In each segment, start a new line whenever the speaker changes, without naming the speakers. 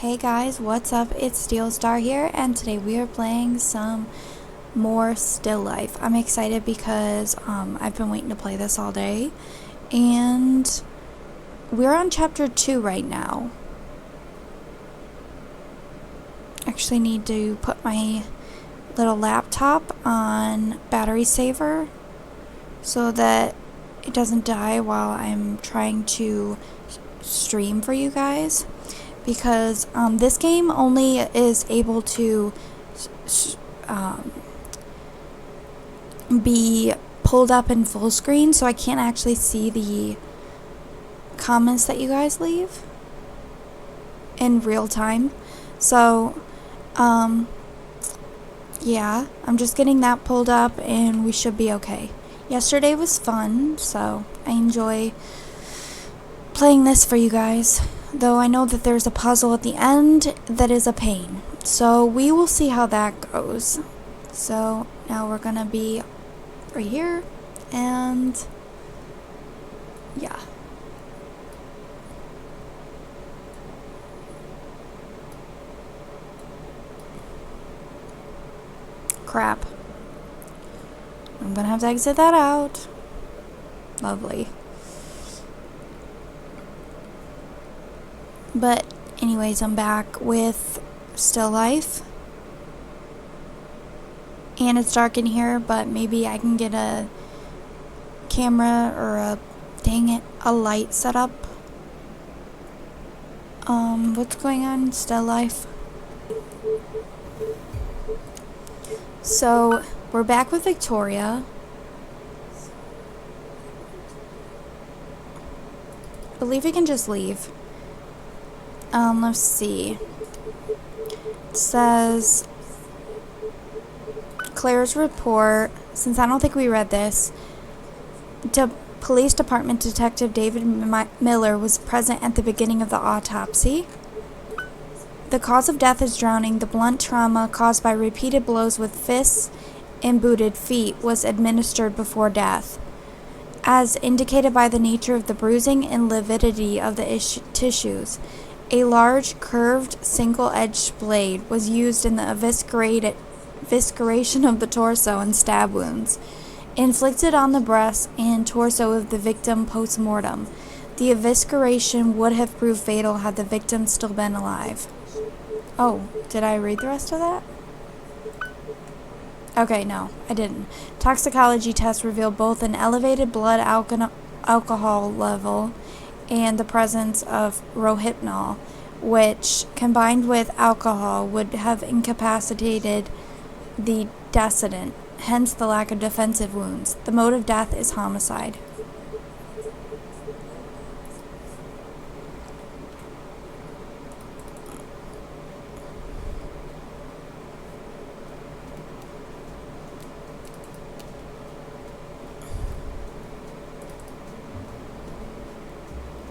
Hey guys, what's up? It's Steel Star here, and today we are playing some more Still Life. I'm excited because I've been waiting to play this all day, and we're on chapter 2 right now. Actually need to put my little laptop on battery saver so that it doesn't die while I'm trying to stream for you guys. Because this game only is able to be pulled up in full screen, so I can't actually see the comments that you guys leave in real time. So, yeah, I'm just getting that pulled up and we should be okay. Yesterday was fun, so I enjoy playing this for you guys. Though I know that there's a puzzle at the end that is a pain. So we will see how that goes. So now we're gonna be right here, and yeah. Crap. I'm gonna have to exit that out. Lovely. But anyways, I'm back with Still Life. And it's dark in here, but maybe I can get a camera or a light set up. What's going on in Still Life? So, we're back with Victoria. I believe we can just leave. Let's see. It says Claire's report, since I don't think we read this, Police Department Detective David Miller was present at the beginning of the autopsy. The cause of death is drowning. The blunt trauma caused by repeated blows with fists and booted feet was administered before death, as indicated by the nature of the bruising and lividity of the tissues. A large, curved, single-edged blade was used in the evisceration of the torso and stab wounds, inflicted on the breast and torso of the victim post-mortem. The evisceration would have proved fatal had the victim still been alive. Oh, did I read the rest of that? Okay, no, I didn't. Toxicology tests revealed both an elevated blood alcohol level and the presence of rohypnol, which, combined with alcohol, would have incapacitated the decedent, hence the lack of defensive wounds. The mode of death is homicide.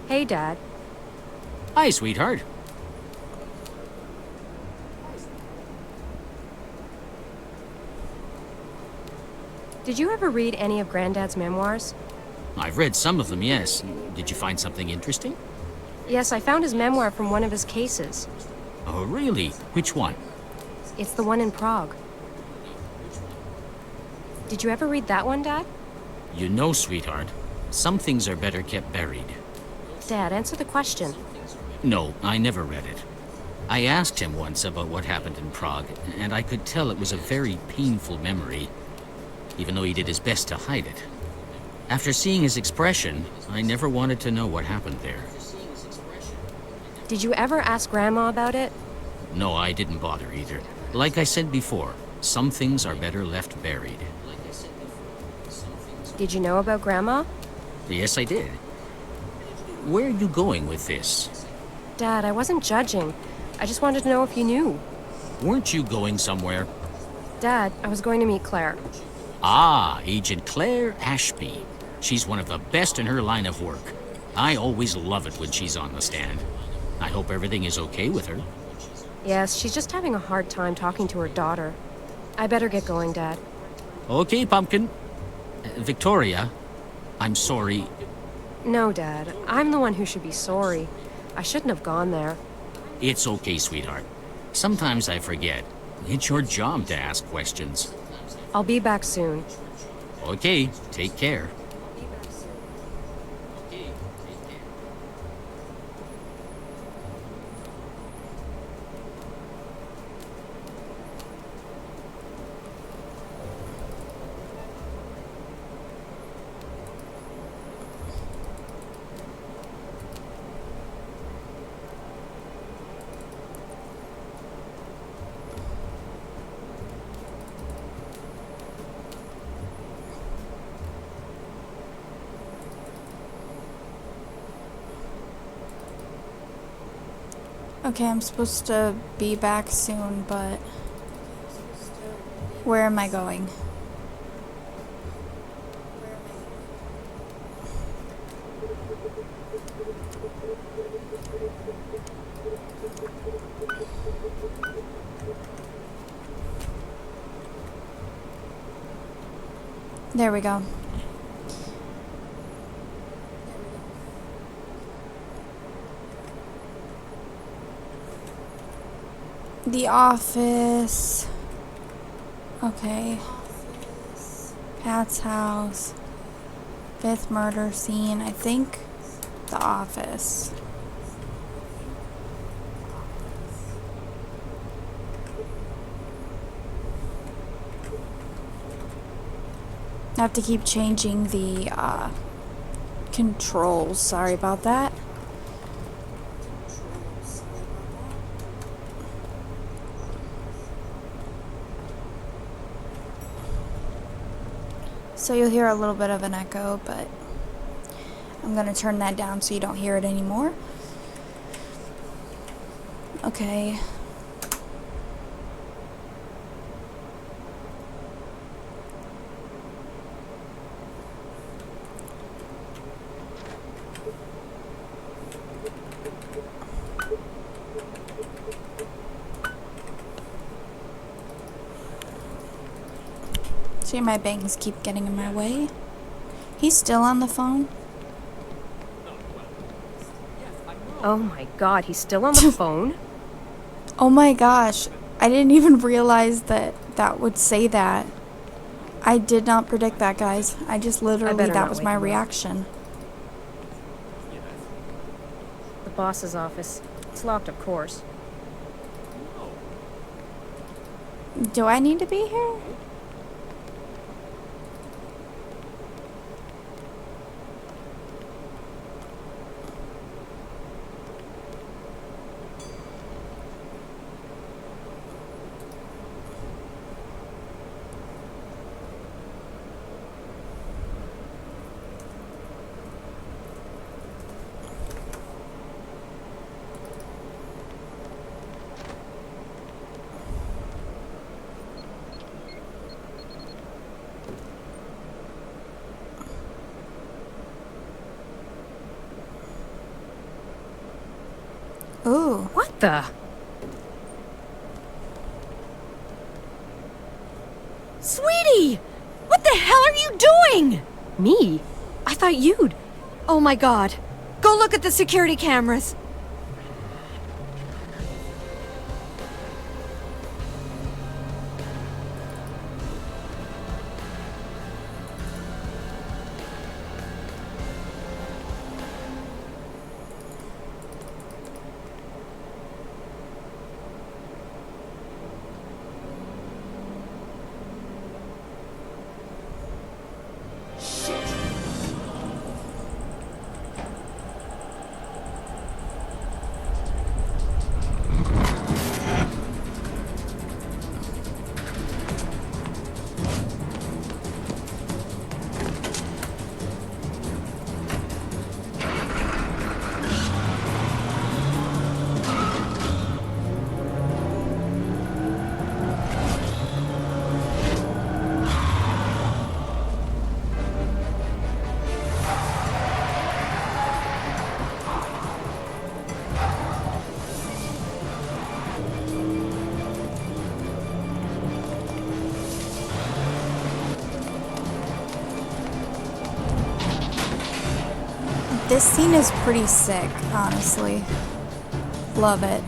Hey, Dad.
Hi, sweetheart.
Did you ever read any of Granddad's memoirs?
I've read some of them, yes. Did you find something interesting?
Yes, I found his memoir from one of his cases.
Oh, really? Which one?
It's the one in Prague. Did you ever read that one, Dad?
You know, sweetheart, some things are better kept buried.
Dad, answer the question.
No, I never read it. I asked him once about what happened in Prague, and I could tell it was a very painful memory, even though he did his best to hide it. After seeing his expression, I never wanted to know what happened there.
Did you ever ask Grandma about it?
No, I didn't bother either. Like I said before, some things are better left buried.
Did you know about Grandma?
Yes, I did. Where are you going with this?
Dad, I wasn't judging. I just wanted to know if you knew.
Weren't you going somewhere?
Dad, I was going to meet Claire.
Ah, Agent Claire Ashby. She's one of the best in her line of work. I always love it when she's on the stand. I hope everything is okay with her.
Yes, she's just having a hard time talking to her daughter. I better get going, Dad.
Okay, Pumpkin. Victoria, I'm sorry.
No, Dad. I'm the one who should be sorry. I shouldn't have gone there.
It's okay, sweetheart. Sometimes I forget. It's your job to ask questions.
I'll be back soon.
Okay, take care.
Okay, I'm supposed to be back soon, but where am I going? There we go. The office. Okay. Pat's house. Fifth murder scene. I think the office. I have to keep changing the controls. Sorry about that. So you'll hear a little bit of an echo, but I'm going to turn that down so you don't hear it anymore. Okay. See, my bangs keep getting in my way. He's still on the phone.
Oh my god, he's still on the phone?
Oh my gosh. I didn't even realize that that would say that. I did not predict that, guys. I just literally,
better
that
not
was
wake
my
him up.
reaction.
The boss's office. It's locked, of course.
Do I need to be here? Ooh.
What the?
Sweetie! What the hell are you doing?
Me? I thought you'd.
Oh my god. Go look at the security cameras. This scene is pretty sick, honestly. Love it.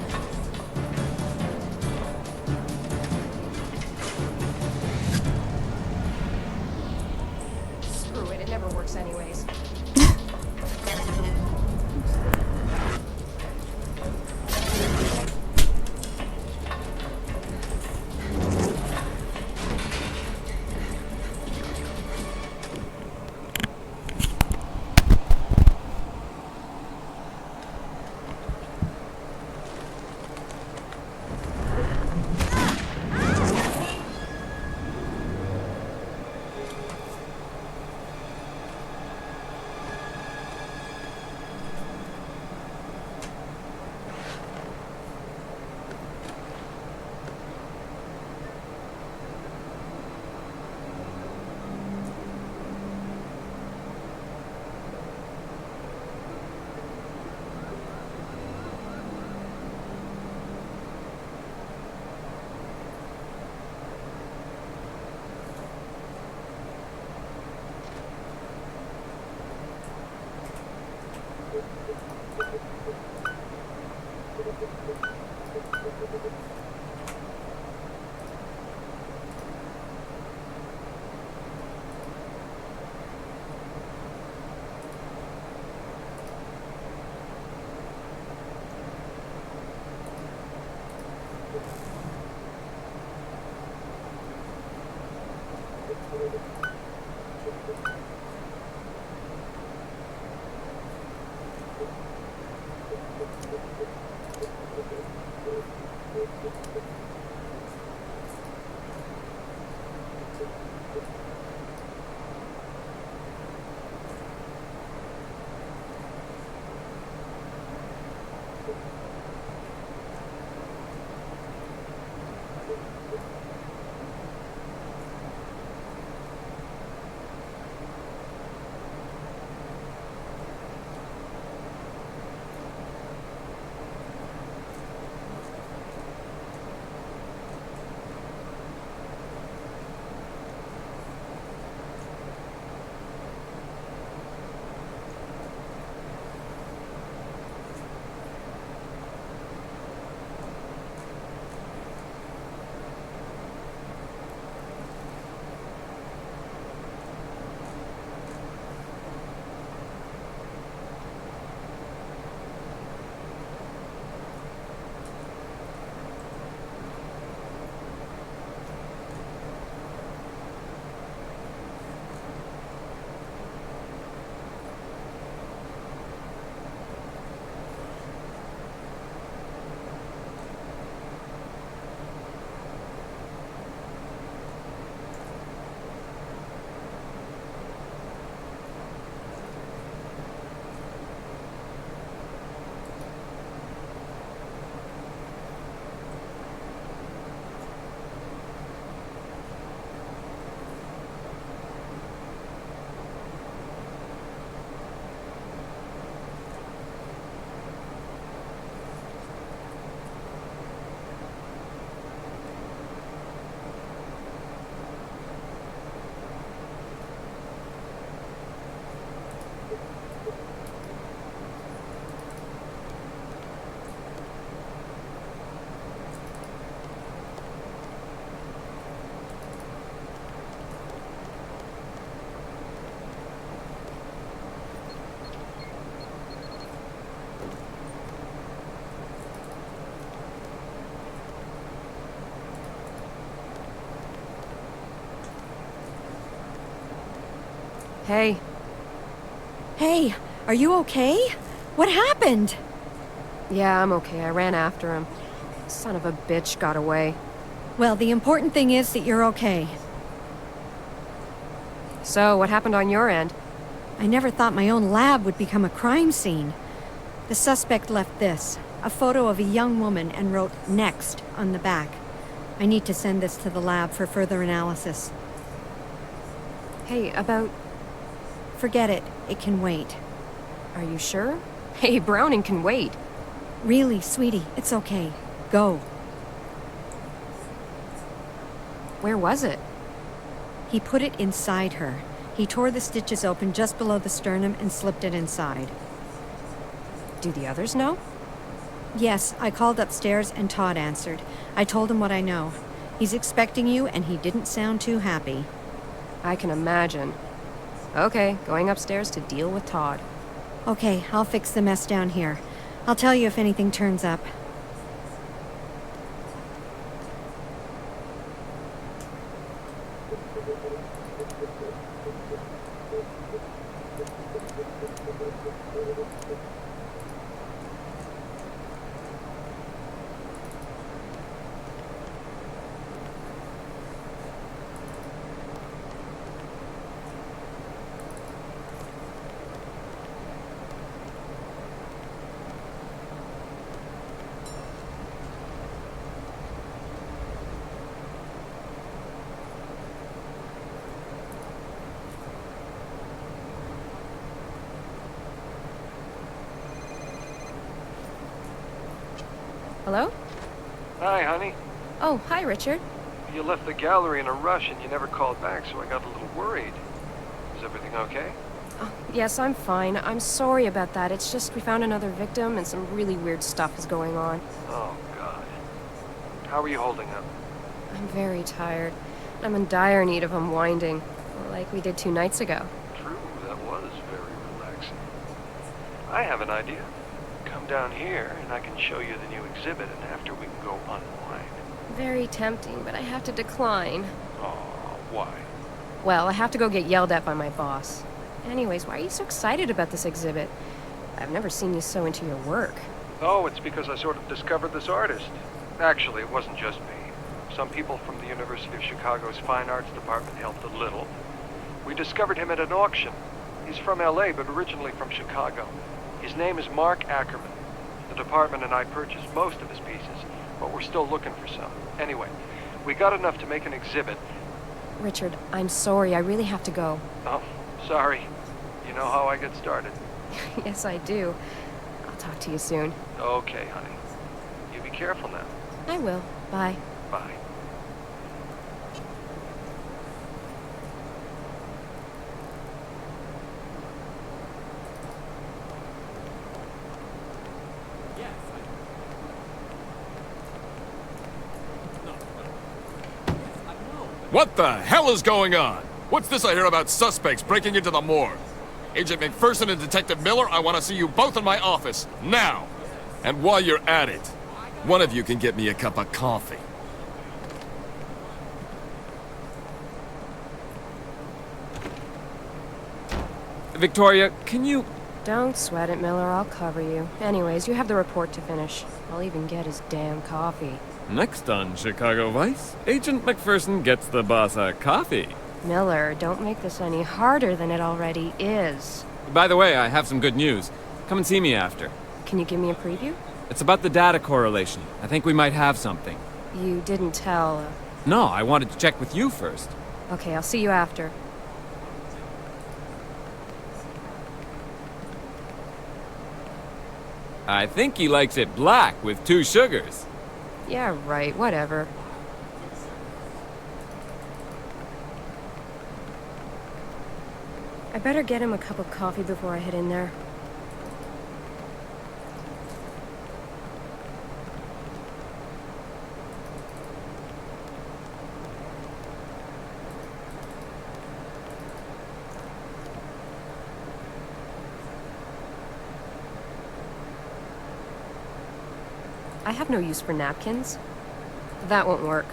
Hey,
Hey, are you okay? What happened?
yeah, I'm okay. I ran after him. Son of a bitch got away.
Well, the important thing is that you're okay.
So, what happened on your end?
I never thought my own lab would become a crime scene. The suspect left this, a photo of a young woman, and wrote "Next" on the back. I need to send this to the lab for further analysis.
Hey, about...
Forget it. It can wait.
Are you sure? Hey, Browning can wait.
Really, sweetie, it's okay. Go.
Where was it?
He put it inside her. He tore the stitches open just below the sternum and slipped it inside.
Do the others know?
Yes, I called upstairs and Todd answered. I told him what I know. He's expecting you and he didn't sound too happy.
I can imagine. Okay, going upstairs to deal with Todd.
Okay, I'll fix the mess down here. I'll tell you if anything turns up.
Hello?
Hi, honey.
Oh, hi, Richard.
You left the gallery in a rush and you never called back, so I got a little worried. Is everything okay?
Yes, I'm fine. I'm sorry about that. It's just we found another victim and some really weird stuff is going on.
Oh, God. How are you holding up?
I'm very tired. I'm in dire need of unwinding, like we did 2 nights ago.
True, that was very relaxing. I have an idea. Come down here, and I can show you the new exhibit, and after we can go unwind.
Very tempting, but I have to decline.
Oh, why?
Well, I have to go get yelled at by my boss. Anyways, why are you so excited about this exhibit? I've never seen you so into your work.
Oh, it's because I sort of discovered this artist. Actually, it wasn't just me. Some people from the University of Chicago's Fine Arts Department helped a little. We discovered him at an auction. He's from LA, but originally from Chicago. His name is Mark Ackerman. The department and I purchased most of his pieces, but we're still looking for some. Anyway, we got enough to make an exhibit.
Richard, I'm sorry. I really have to go.
Oh, sorry. You know how I get started.
Yes, I do. I'll talk to you soon.
Okay, honey. You be careful now.
I will. Bye.
Bye.
What the hell is going on? What's this I hear about suspects breaking into the morgue? Agent McPherson and Detective Miller, I want to see you both in my office, now! And while you're at it, one of you can get me a cup of coffee.
Victoria, can you...
Don't sweat it, Miller. I'll cover you. Anyways, you have the report to finish. I'll even get his damn coffee.
Next on Chicago Vice, Agent McPherson gets the boss a coffee.
Miller, don't make this any harder than it already is.
By the way, I have some good news. Come and see me after.
Can you give me a preview?
It's about the data correlation. I think we might have something.
You didn't tell.
No, I wanted to check with you first.
Okay, I'll see you after.
I think he likes it black with 2 sugars.
Yeah, right. Whatever. I better get him a cup of coffee before I head in there. I have no use for napkins. That won't work.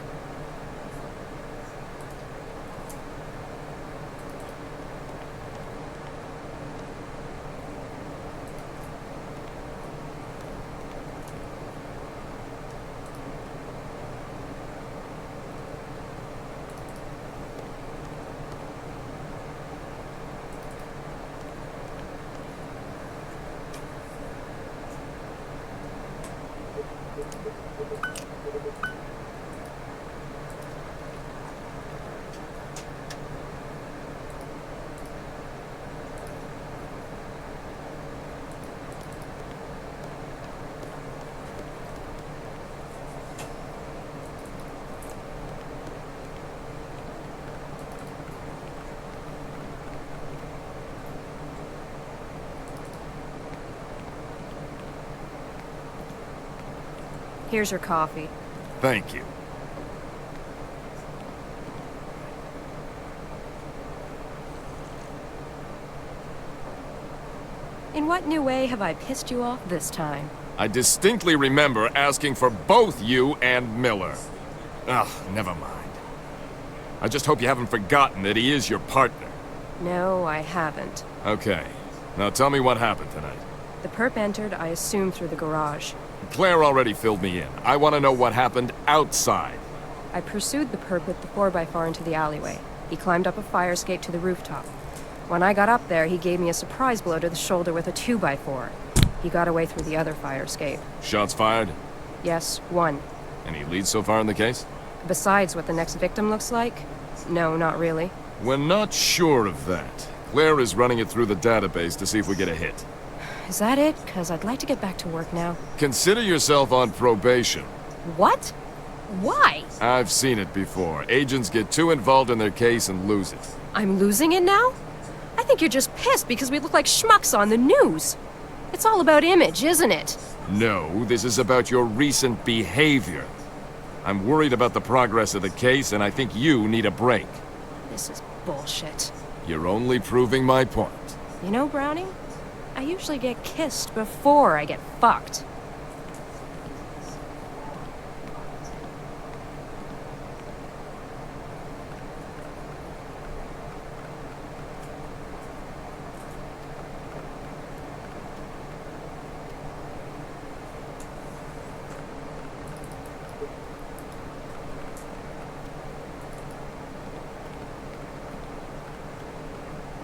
Here's your coffee.
Thank you.
In what new way have I pissed you off this time?
I distinctly remember asking for both you and Miller. Ugh, never mind. I just hope you haven't forgotten that he is your partner.
No, I haven't.
Okay. Now tell me what happened tonight.
The perp entered, I assume, through the garage.
Claire already filled me in. I want to know what happened outside.
I pursued the perp with the 4x4 into the alleyway. He climbed up a fire escape to the rooftop. When I got up there, he gave me a surprise blow to the shoulder with a 2x4. He got away through the other fire escape.
Shots fired?
Yes, 1.
Any leads so far in the case?
Besides what the next victim looks like? No, not really.
We're not sure of that. Claire is running it through the database to see if we get a hit.
Is that it? 'Cause I'd like to get back to work now.
Consider yourself on probation.
What? Why?
I've seen it before. Agents get too involved in their case and lose it.
I'm losing it now? I think you're just pissed because we look like schmucks on the news. It's all about image, isn't it?
No, this is about your recent behavior. I'm worried about the progress of the case, and I think you need a break.
This is bullshit.
You're only proving my point.
You know, Browning? I usually get kissed before I get fucked.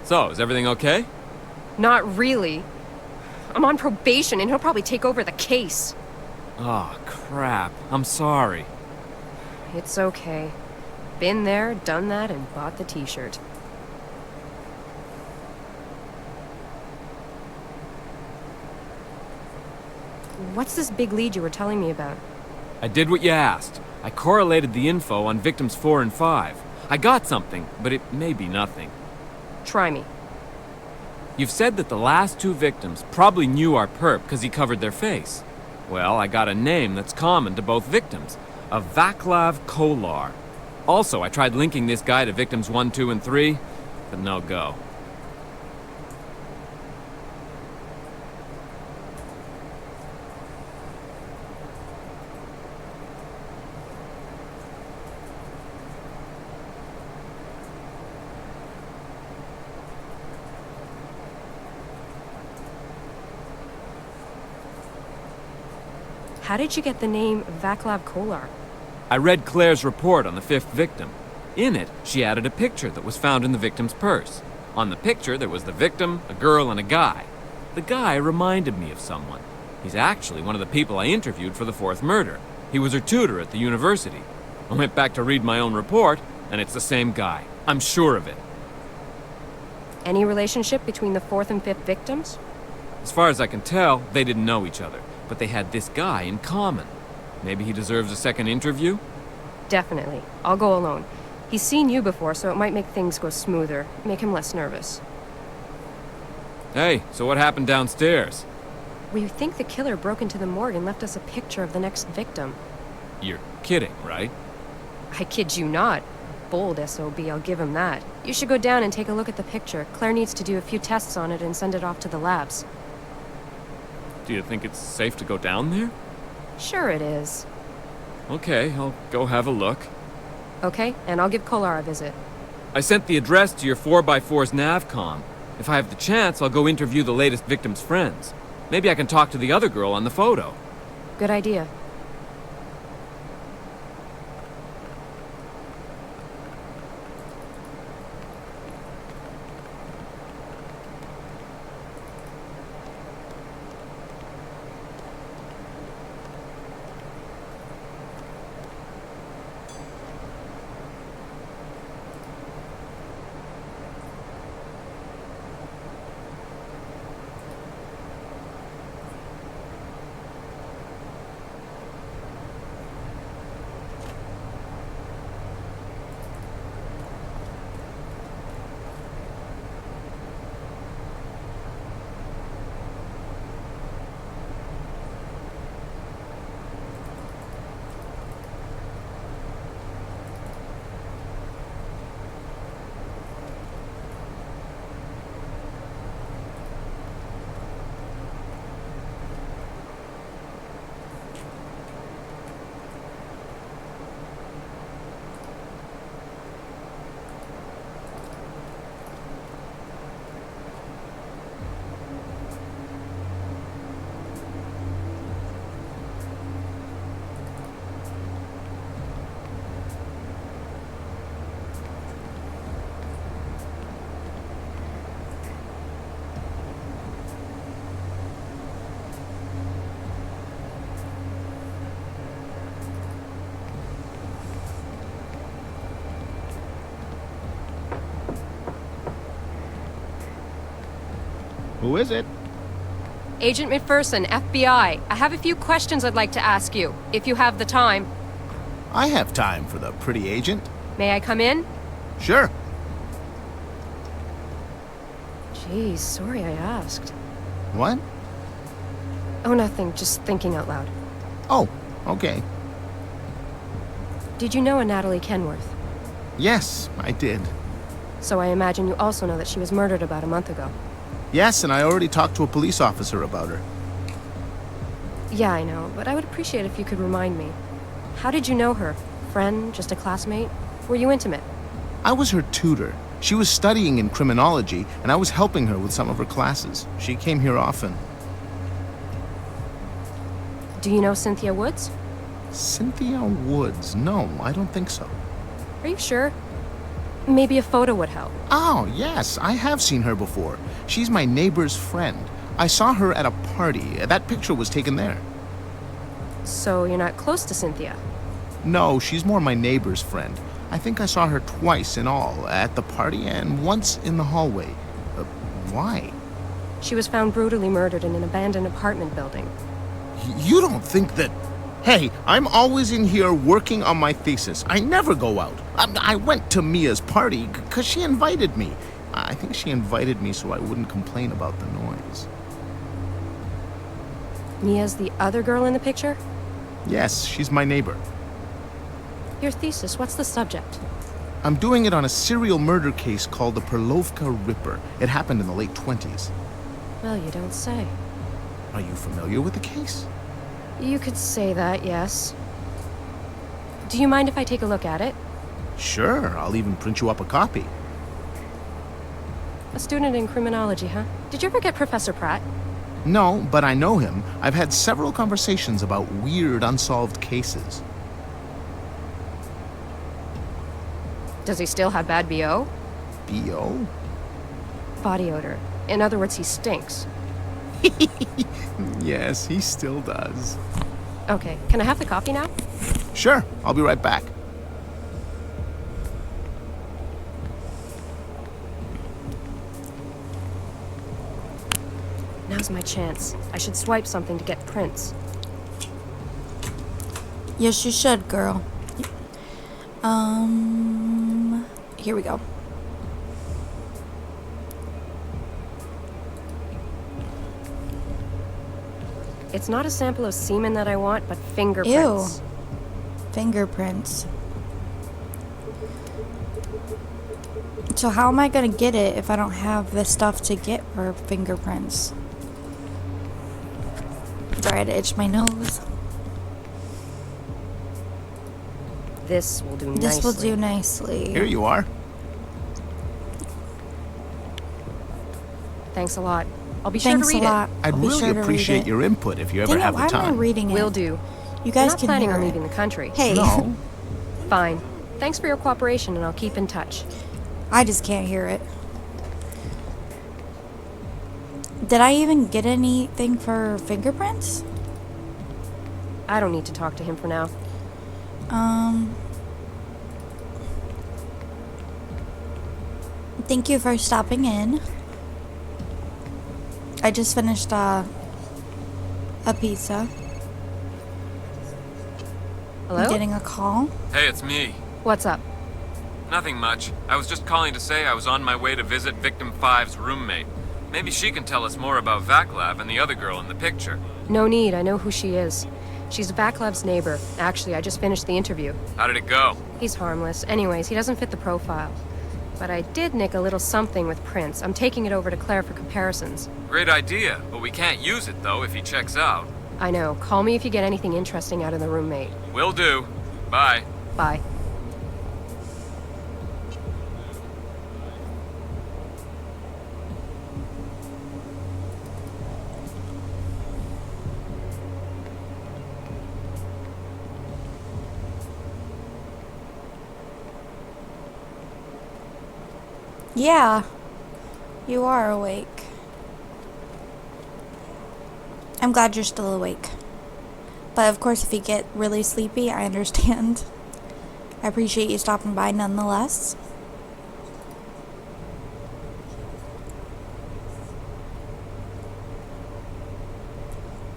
So, is everything okay?
Not really. I'm on probation and he'll probably take over the case.
Oh, crap. I'm sorry.
It's okay. Been there, done that, and bought the t-shirt. What's this big lead you were telling me about?
I did what you asked. I correlated the info on victims 4 and 5. I got something, but it may be nothing.
Try me.
You've said that the last 2 victims probably knew our perp because he covered their face. Well, I got a name that's common to both victims. A Vaclav Kolar. Also, I tried linking this guy to victims 1, 2, and 3, but no go.
How did you get the name Vaclav Kolar?
I read Claire's report on the 5th victim. In it, she added a picture that was found in the victim's purse. On the picture, there was the victim, a girl, and a guy. The guy reminded me of someone. He's actually one of the people I interviewed for the 4th murder. He was her tutor at the university. I went back to read my own report, and it's the same guy. I'm sure of it.
Any relationship between the 4th and 5th victims?
As far as I can tell, they didn't know each other, but they had this guy in common. Maybe he deserves a second interview?
Definitely. I'll go alone. He's seen you before, so it might make things go smoother, make him less nervous.
Hey, so what happened downstairs?
We think the killer broke into the morgue and left us a picture of the next victim.
You're kidding, right?
I kid you not. Bold SOB, I'll give him that. You should go down and take a look at the picture. Claire needs to do a few tests on it and send it off to the labs.
Do you think it's safe to go down there?
Sure it is.
Okay, I'll go have a look.
Okay, and I'll give Kolar a visit.
I sent the address to your 4x4's Navcom. If I have the chance, I'll go interview the latest victim's friends. Maybe I can talk to the other girl on the photo.
Good idea.
Who is it?
Agent McPherson, FBI. I have a few questions I'd like to ask you, if you have the time.
I have time for the pretty agent.
May I come in?
Sure.
Geez, sorry I asked.
What?
Oh, nothing, just thinking out loud.
Oh, okay.
Did you know a Natalie Kenworth?
Yes, I did.
So I imagine you also know that she was murdered about a month ago.
Yes, and I already talked to a police officer about her.
Yeah, I know, but I would appreciate if you could remind me. How did you know her? Friend? Just a classmate? Were you intimate?
I was her tutor. She was studying in criminology, and I was helping her with some of her classes. She came here often.
Do you know Cynthia Woods?
Cynthia Woods? No, I don't think so.
Are you sure? Maybe a photo would help.
Oh, yes, I have seen her before. She's my neighbor's friend. I saw her at a party. That picture was taken there.
So you're not close to Cynthia?
No, she's more my neighbor's friend. I think I saw her twice in all, at the party and once in the hallway. Why?
She was found brutally murdered in an abandoned apartment building.
You don't think that... Hey, I'm always in here working on my thesis. I never go out. I went to Mia's party because she invited me. I think she invited me so I wouldn't complain about the noise.
Mia's the other girl in the picture?
Yes, she's my neighbor.
Your thesis, what's the subject?
I'm doing it on a serial murder case called the Perlovka Ripper. It happened in the late 20s.
Well, you don't say.
Are you familiar with the case?
You could say that, yes. Do you mind if I take a look at it?
Sure, I'll even print you up a copy.
A student in criminology, huh? Did you ever get Professor Pratt?
No, but I know him. I've had several conversations about weird unsolved cases.
Does he still have bad BO?
B.O.?
Body odor. In other words, he stinks.
Yes, he still does.
Okay, can I have the copy now?
Sure, I'll be right back.
Now's my chance. I should swipe something to get prints.
Yes, you should, girl. Here we go.
It's not a sample of semen that I want, but fingerprints.
Ew. Fingerprints. So how am I gonna get it if I don't have the stuff to get her fingerprints? Sorry, I had to itch my nose.
This will do nicely.
This will do nicely.
Here you are.
Thanks a lot. I'll be sure
Thanks
to read
a lot.
I'd
I'll be
really
sure to read
appreciate
it.
your input if you ever
Dang it,
have
why
the
am I
time.
reading
it.
it?
Will do.
You
I'm
guys
not
can
planning
hear
on
it.
leaving the country.
Hey,
No.
Fine. Thanks for your cooperation, and I'll keep in touch.
I just can't hear it. Did I even get anything for fingerprints?
I don't need to talk to him for now.
Thank you for stopping in. I just finished a pizza.
Hello?
I'm getting a call.
Hey, it's me.
What's up?
Nothing much. I was just calling to say I was on my way to visit Victim 5's roommate. Maybe she can tell us more about Vaclav and the other girl in the picture.
No need. I know who she is. She's Vaclav's neighbor. Actually, I just finished the interview.
How did it go?
He's harmless. Anyways, he doesn't fit the profile. But I did nick a little something with prints. I'm taking it over to Claire for comparisons.
Great idea, but we can't use it though if he checks out.
I know. Call me if you get anything interesting out of the roommate.
Will do. Bye.
Bye.
Yeah, you are awake. I'm glad you're still awake. But of course, if you get really sleepy, I understand. I appreciate you stopping by nonetheless.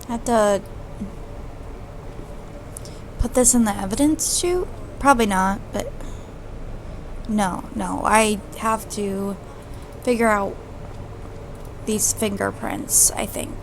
I have to put this in the evidence chute? Probably not, but no, I have to figure out these fingerprints, I think.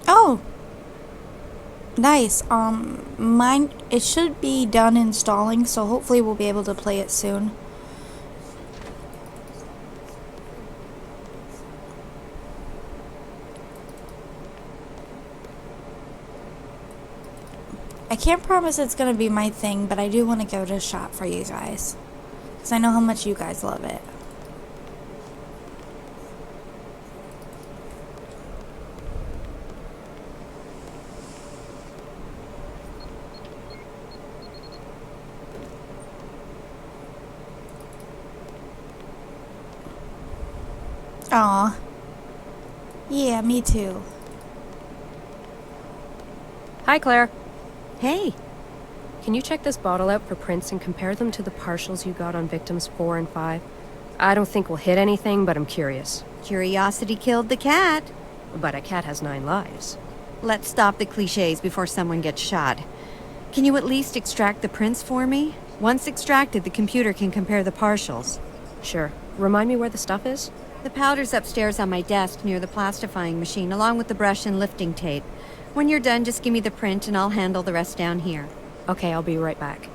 Oh, nice. Mine, it should be done installing, so hopefully we'll be able to play it soon. I can't promise it's gonna be my thing, but I do want to give it a shot for you guys, because I know how much you guys love it. Aw. Yeah, me too.
Hi, Claire.
Hey,
Can you check this bottle out for prints and compare them to the partials you got on victims 4 and 5? I don't think we'll hit anything, but I'm curious.
curiosity killed the cat.
But a cat has 9 lives.
Let's stop the cliches before someone gets shot. Can you at least extract the prints for me? Once extracted, the computer can compare the partials.
Sure. Remind me where the stuff is?
The powder's upstairs on my desk near the plastifying machine, along with the brush and lifting tape. When you're done, just give me the print and I'll handle the rest down here.
Okay, I'll be right back.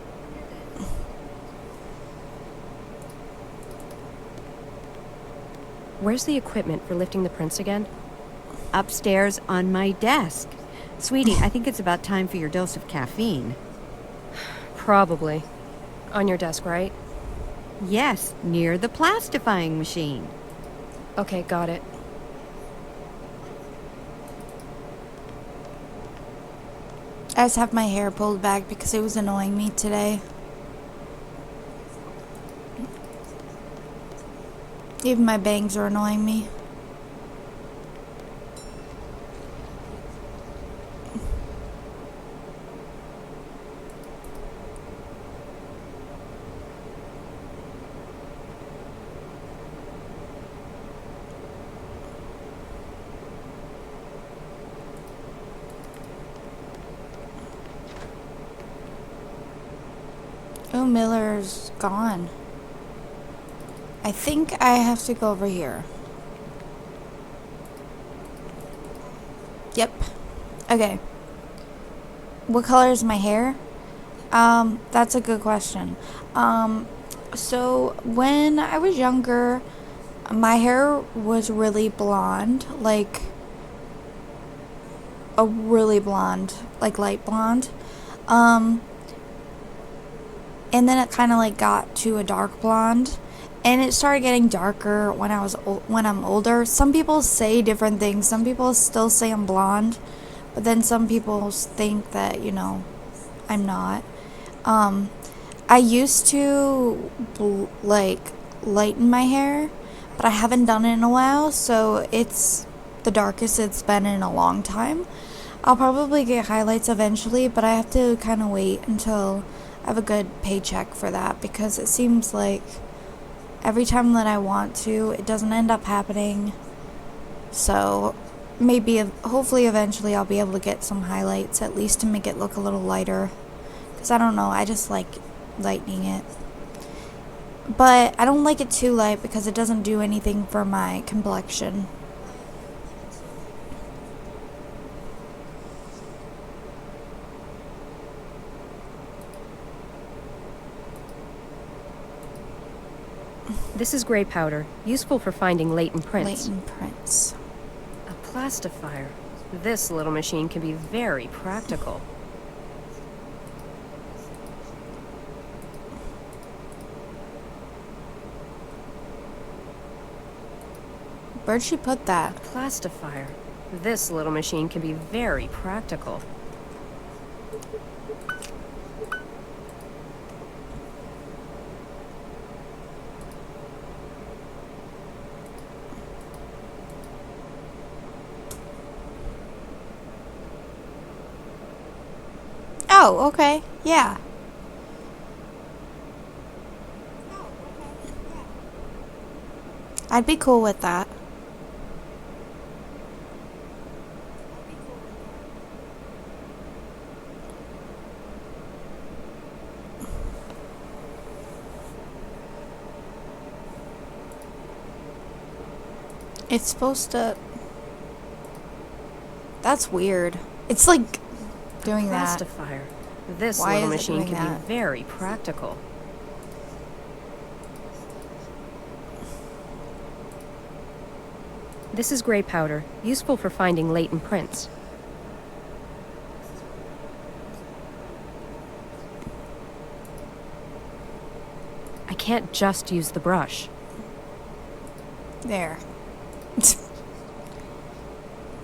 Where's the equipment for lifting the prints again?
Upstairs on my desk. Sweetie, I think it's about time for your dose of caffeine.
Probably. On your desk, right?
Yes, near the plastifying machine.
Okay, got it.
I just have my hair pulled back because it was annoying me today. Even my bangs are annoying me. Oh, Miller's gone. I think I have to go over here. Yep. Okay. What color is my hair? That's a good question. So when I was younger, my hair was really blonde, like a really blonde, like light blonde. And then it kind of like got to a dark blonde, and it started getting darker when I'm older. Some people say different things. Some people still say I'm blonde, but then some people think that, you know, I'm not. I used to like lighten my hair, but I haven't done it in a while, so it's the darkest it's been in a long time. I'll probably get highlights eventually, but I have to kind of wait until I have a good paycheck for that, because it seems like every time that I want to, it doesn't end up happening. So maybe, hopefully eventually I'll be able to get some highlights, at least to make it look a little lighter, because I don't know, I just like lightening it. But I don't like it too light because it doesn't do anything for my complexion.
This is gray powder, useful for finding latent prints.
Latent prints.
A plastifier. This little machine can be very practical.
Where'd she put that?
A plastifier. This little machine can be very practical.
Oh, okay. Yeah. I'd be cool with that. It's supposed to... That's weird. It's like doing that.
Plastifier. This
Why
little
is it
machine
doing
could
that?
be very practical. This is gray powder, useful for finding latent prints. I can't just use the brush.
There.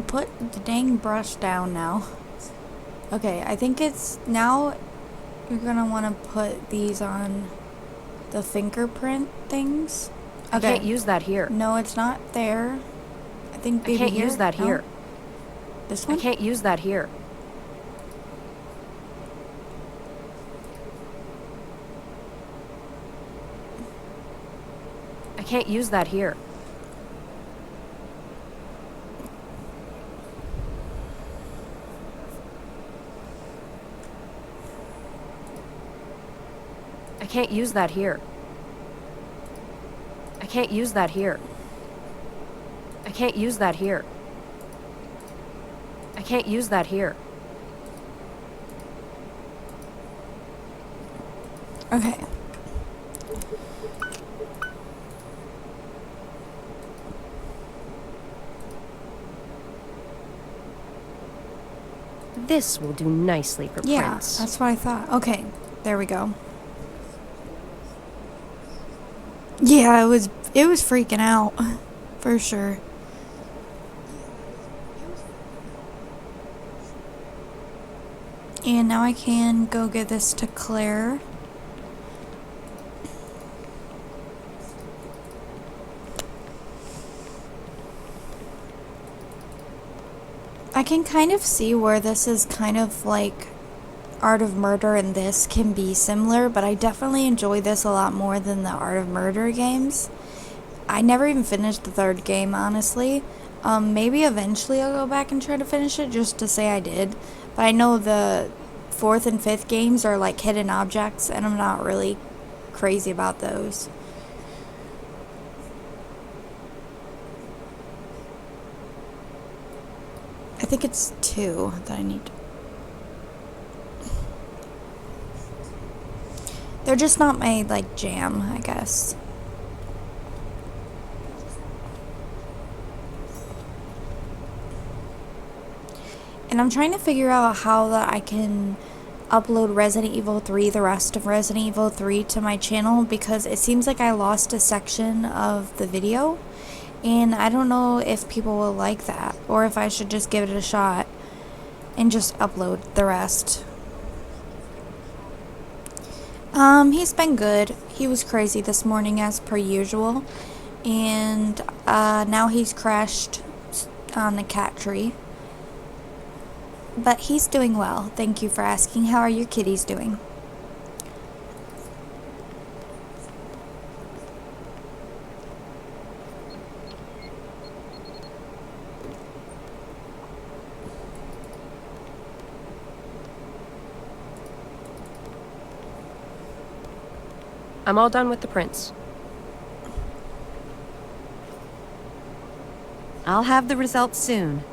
Put the dang brush down now. Okay, I think it's... Now you're gonna want to put these on the fingerprint things.
I can't use that here.
No, it's not there. I think
I
maybe
can't
here.
use that
No?
here.
This
I
one?
can't use that here. I can't use that here. I can't use that here. I can't use that here. I can't use that here. I can't use that here.
Okay.
This will do nicely for
Yeah,
prints.
that's what I thought. Okay, there we go. Yeah, it was freaking out. For sure. And now I can go give this to Claire. I can kind of see where this is kind of like Art of Murder and this can be similar, but I definitely enjoy this a lot more than the Art of Murder games. I never even finished the third game, honestly. Maybe eventually I'll go back and try to finish it just to say I did. But I know the fourth and fifth games are like hidden objects, and I'm not really crazy about those. I think it's 2 that I need. They're just not my, like, jam, I guess. And I'm trying to figure out how that I can upload Resident Evil 3, the rest of Resident Evil 3 to my channel, because it seems like I lost a section of the video. And I don't know if people will like that, or if I should just give it a shot and just upload the rest. He's been good. He was crazy this morning as per usual. And now he's crashed on the cat tree. But he's doing well. Thank you for asking. How are your kitties doing?
I'm all done with the prints.
I'll have the results soon.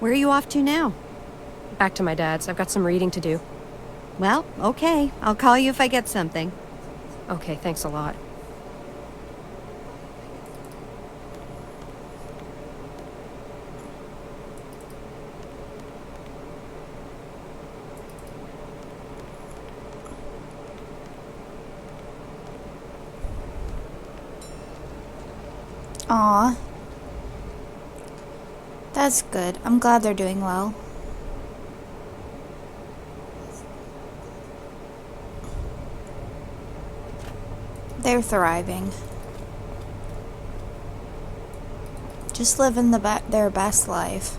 Where are you off to now?
Back to my dad's. I've got some reading to do.
Well, okay. I'll call you if I get something.
Okay, thanks a lot.
Aw. That's good. I'm glad they're doing well. They're thriving. Just living their best life.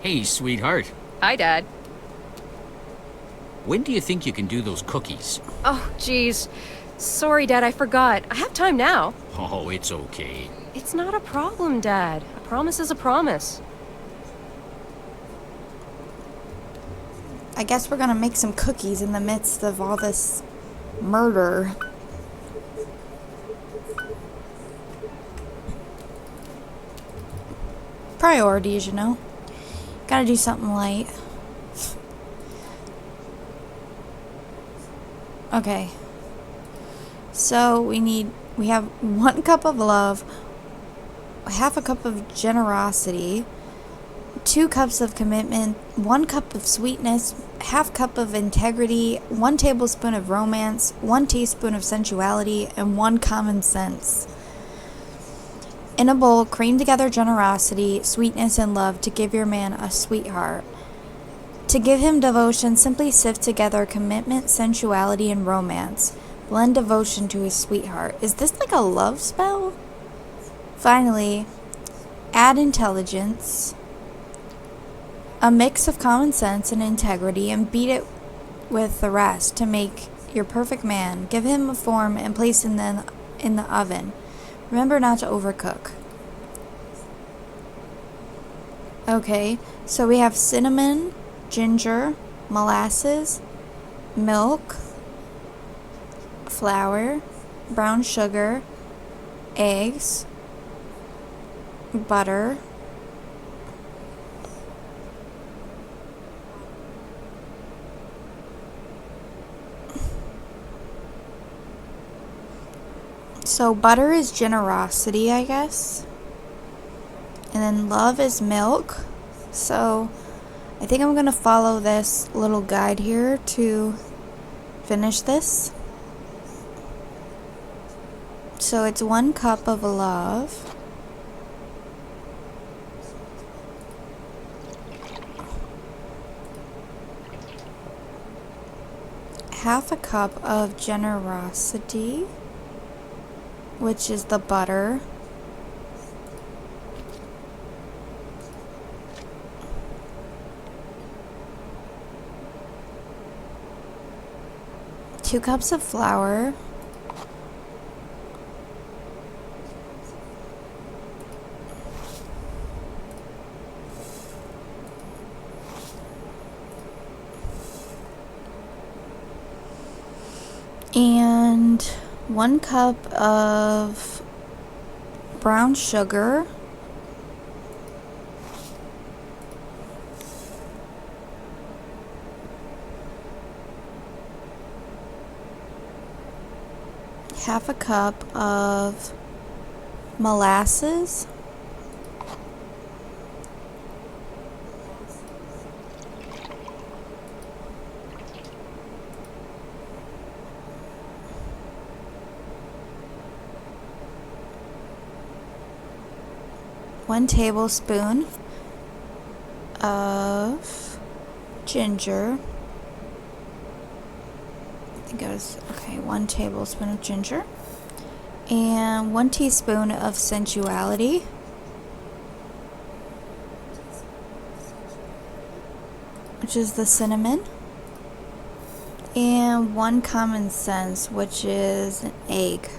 Hey, sweetheart.
Hi, Dad.
When do you think you can do those cookies?
Oh, geez. Sorry, Dad, I forgot. I have time now.
Oh, it's okay.
It's not a problem, Dad. A promise is a promise.
I guess we're gonna make some cookies in the midst of all this murder. Priorities, you know. Gotta do something light. Okay. So we have 1 cup of love, half a cup of generosity, 2 cups of commitment, 1 cup of sweetness, half cup of integrity, 1 tablespoon of romance, 1 teaspoon of sensuality, and 1 common sense. In a bowl, cream together generosity, sweetness, and love to give your man a sweetheart. To give him devotion, simply sift together commitment, sensuality, and romance. Blend devotion to his sweetheart. Is this like a love spell? Finally, add intelligence, a mix of common sense and integrity, and beat it with the rest to make your perfect man. Give him a form and place in the oven. Remember not to overcook. Okay, so we have cinnamon, ginger, molasses, milk, flour, brown sugar, eggs, butter, so butter is generosity, I guess. And then love is milk. So I think I'm gonna follow this little guide here to finish this. So it's 1 cup of love. Half a cup of generosity, which is the butter. Two cups of flour. And 1 cup of brown sugar. Half a cup of molasses. One tablespoon of ginger. I think it was, okay, 1 tablespoon of ginger. And 1 teaspoon of sensuality. Which is the cinnamon. And 1 common sense, which is an egg.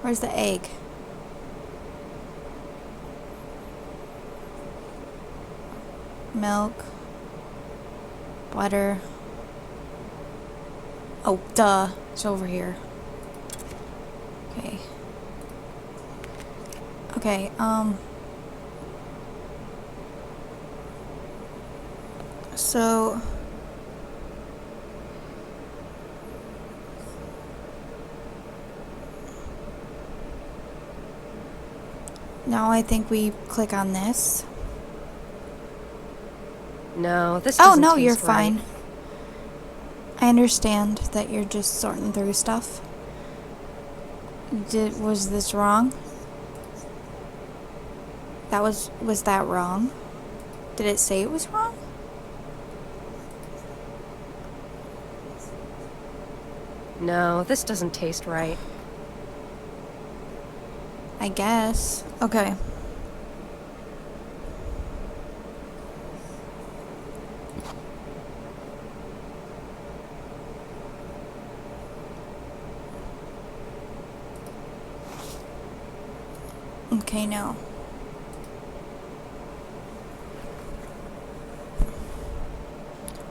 Where's the egg? Milk. Butter. Oh, duh. It's over here. Okay. Okay, so now I think we click on this.
No, this
Oh,
doesn't
no,
taste
you're
right.
fine. I understand that you're just sorting through stuff. Was this wrong? Was that wrong? Did it say it was wrong?
No, this doesn't taste right.
I guess. Okay. Okay, no.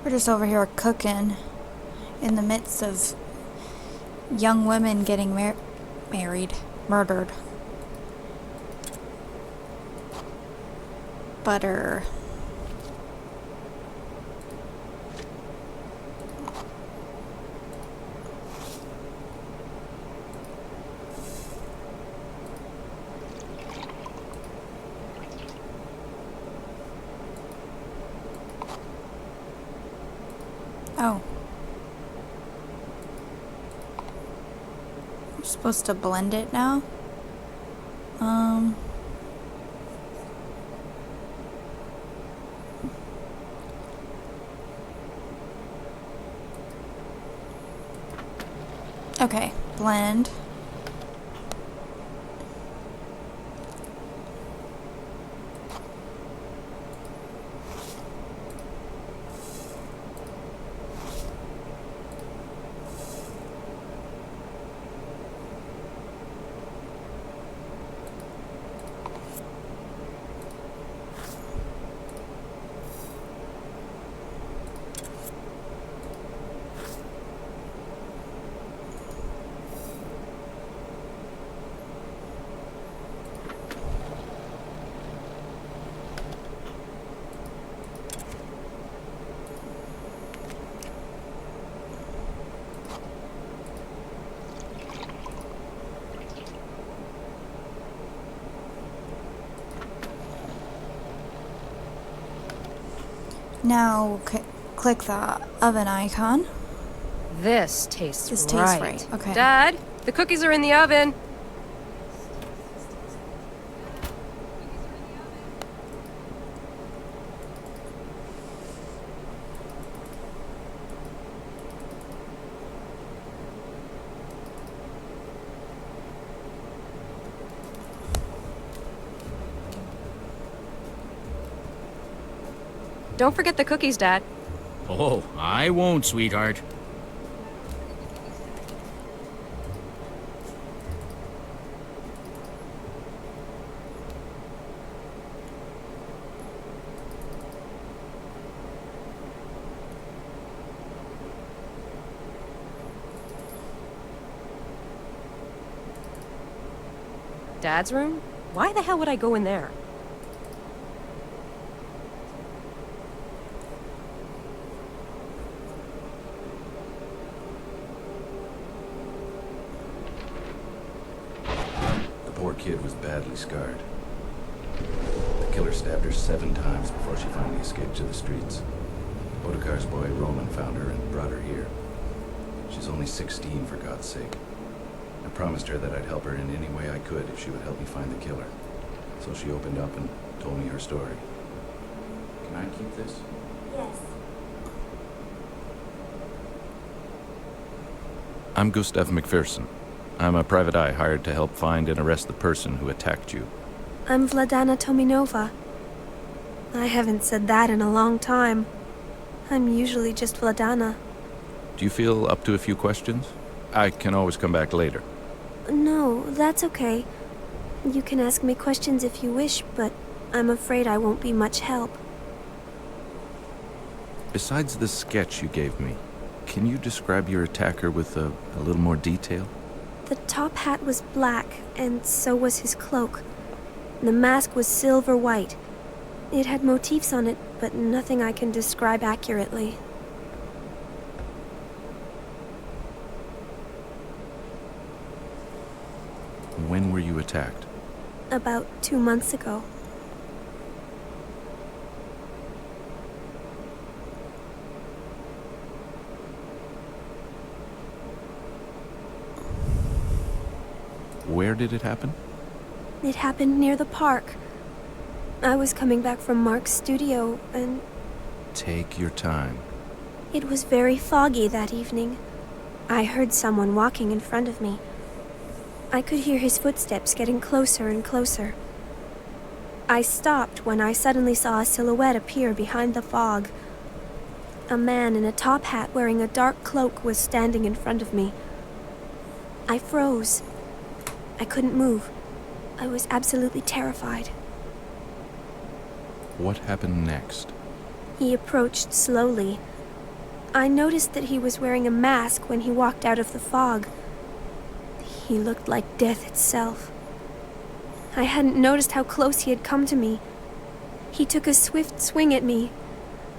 We're just over here cooking in the midst of young women getting murdered. Butter. Oh. I'm supposed to blend it now? Okay, blend. Now click the oven icon.
This tastes
This tastes
right.
right, okay.
Dad, the cookies are in the oven. Don't forget the cookies, Dad.
Oh, I won't, sweetheart.
Dad's room? Why the hell would I go in there?
The poor kid was badly scarred. The killer stabbed her 7 times before she finally escaped to the streets. Otakar's boy Roman found her and brought her here. She's only 16, for God's sake. I promised her that I'd help her in any way I could if she would help me find the killer. So she opened up and told me her story. Can I keep this?
Yes.
I'm Gustav McPherson. I'm a private eye hired to help find and arrest the person who attacked you.
I'm Vladana Tominova. I haven't said that in a long time. I'm usually just Vladana.
Do you feel up to a few questions? I can always come back later.
No, that's okay. You can ask me questions if you wish, but I'm afraid I won't be much help.
Besides the sketch you gave me, can you describe your attacker with a little more detail?
The top hat was black, and so was his cloak. The mask was silver white. It had motifs on it, but nothing I can describe accurately.
When were you attacked?
About 2 months ago.
Where did it happen?
It happened near the park. I was coming back from Mark's studio, and
Take your time.
it was very foggy that evening. I heard someone walking in front of me. I could hear his footsteps getting closer and closer. I stopped when I suddenly saw a silhouette appear behind the fog. A man in a top hat wearing a dark cloak was standing in front of me. I froze. I couldn't move. I was absolutely terrified.
What happened next?
He approached slowly. I noticed that he was wearing a mask when he walked out of the fog. He looked like death itself. I hadn't noticed how close he had come to me. He took a swift swing at me.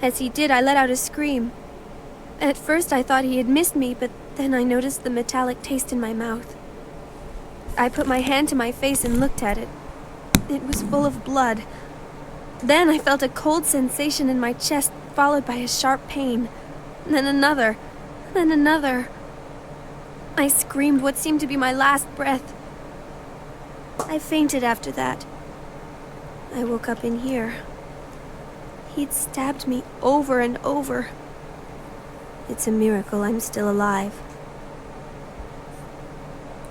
As he did, I let out a scream. At first I thought he had missed me, but then I noticed the metallic taste in my mouth. I put my hand to my face and looked at it. It was full of blood. Then I felt a cold sensation in my chest, followed by a sharp pain. Then another. Then another. I screamed what seemed to be my last breath. I fainted after that. I woke up in here. He'd stabbed me over and over. It's a miracle I'm still alive.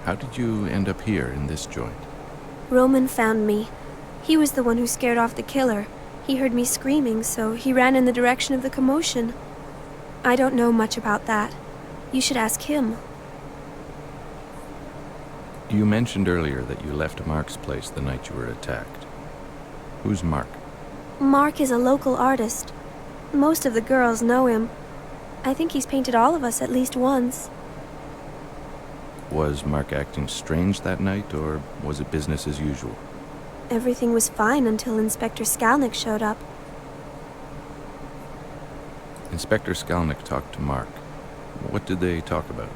How did you end up here in this joint?
Roman found me. He was the one who scared off the killer. He heard me screaming, so he ran in the direction of the commotion. I don't know much about that. You should ask him.
You mentioned earlier that you left Mark's place the night you were attacked. Who's Mark?
Mark is a local artist. Most of the girls know him. I think he's painted all of us at least once.
Was Mark acting strange that night, or was it business as usual?
Everything was fine until Inspector Skalnick showed up.
Inspector Skalnick talked to Mark. What did they talk about?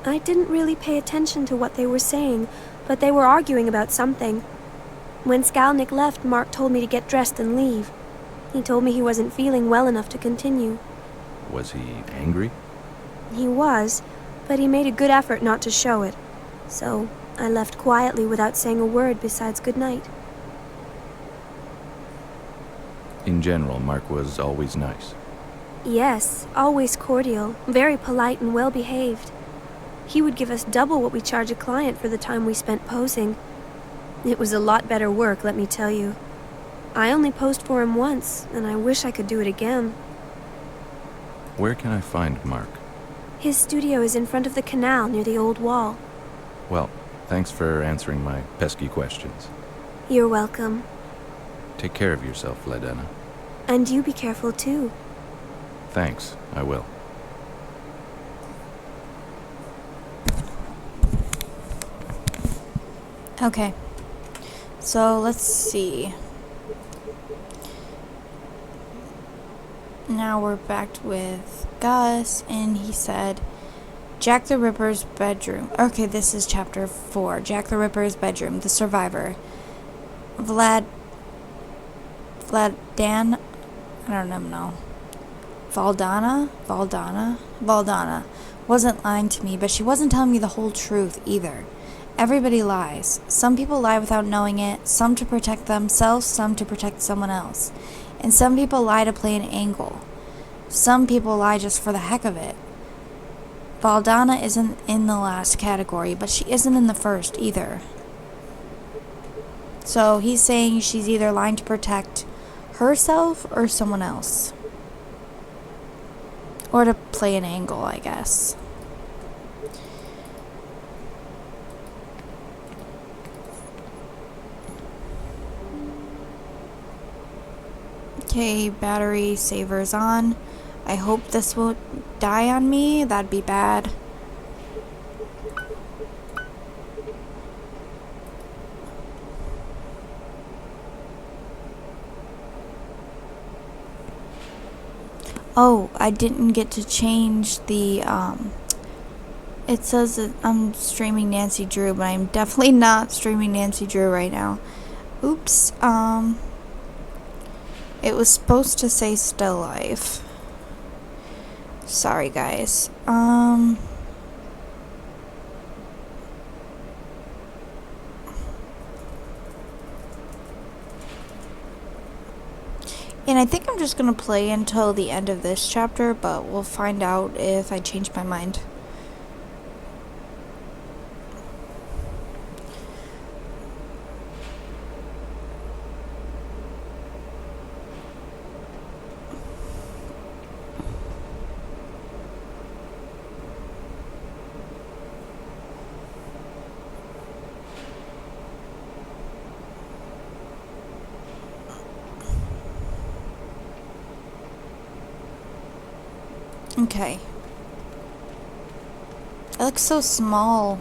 I didn't really pay attention to what they were saying, but they were arguing about something. When Skalnick left, Mark told me to get dressed and leave. He told me he wasn't feeling well enough to continue.
Was he angry?
He was, but he made a good effort not to show it. So I left quietly without saying a word besides good night.
In general, Mark was always nice.
Yes, always cordial, very polite and well-behaved. He would give us double what we charge a client for the time we spent posing. It was a lot better work, let me tell you. I only posed for him once, and I wish I could do it again.
Where can I find Mark?
His studio is in front of the canal near the old wall.
Well, thanks for answering my pesky questions.
You're welcome.
Take care of yourself, Ledena.
And you be careful too.
Thanks, I will.
Okay. So let's see. Now we're back with Gus, and he said, Jack the Ripper's bedroom. Okay, this is chapter 4. Jack the Ripper's bedroom. The survivor. Vladan. I don't know. Valdana wasn't lying to me, but she wasn't telling me the whole truth either. Everybody lies. Some people lie without knowing it, some to protect themselves, some to protect someone else. And some people lie to play an angle. Some people lie just for the heck of it. Valdana isn't in the last category, but she isn't in the first either. So he's saying she's either lying to protect herself or someone else. Or to play an angle, I guess. Okay, battery saver's on. I hope this won't die on me. That'd be bad. Oh, I didn't get to change the, it says that I'm streaming Nancy Drew, but I'm definitely not streaming Nancy Drew right now. Oops, it was supposed to say Still Life. Sorry, guys. And I think I'm just gonna play until the end of this chapter, but we'll find out if I change my mind. Okay. It looks so small.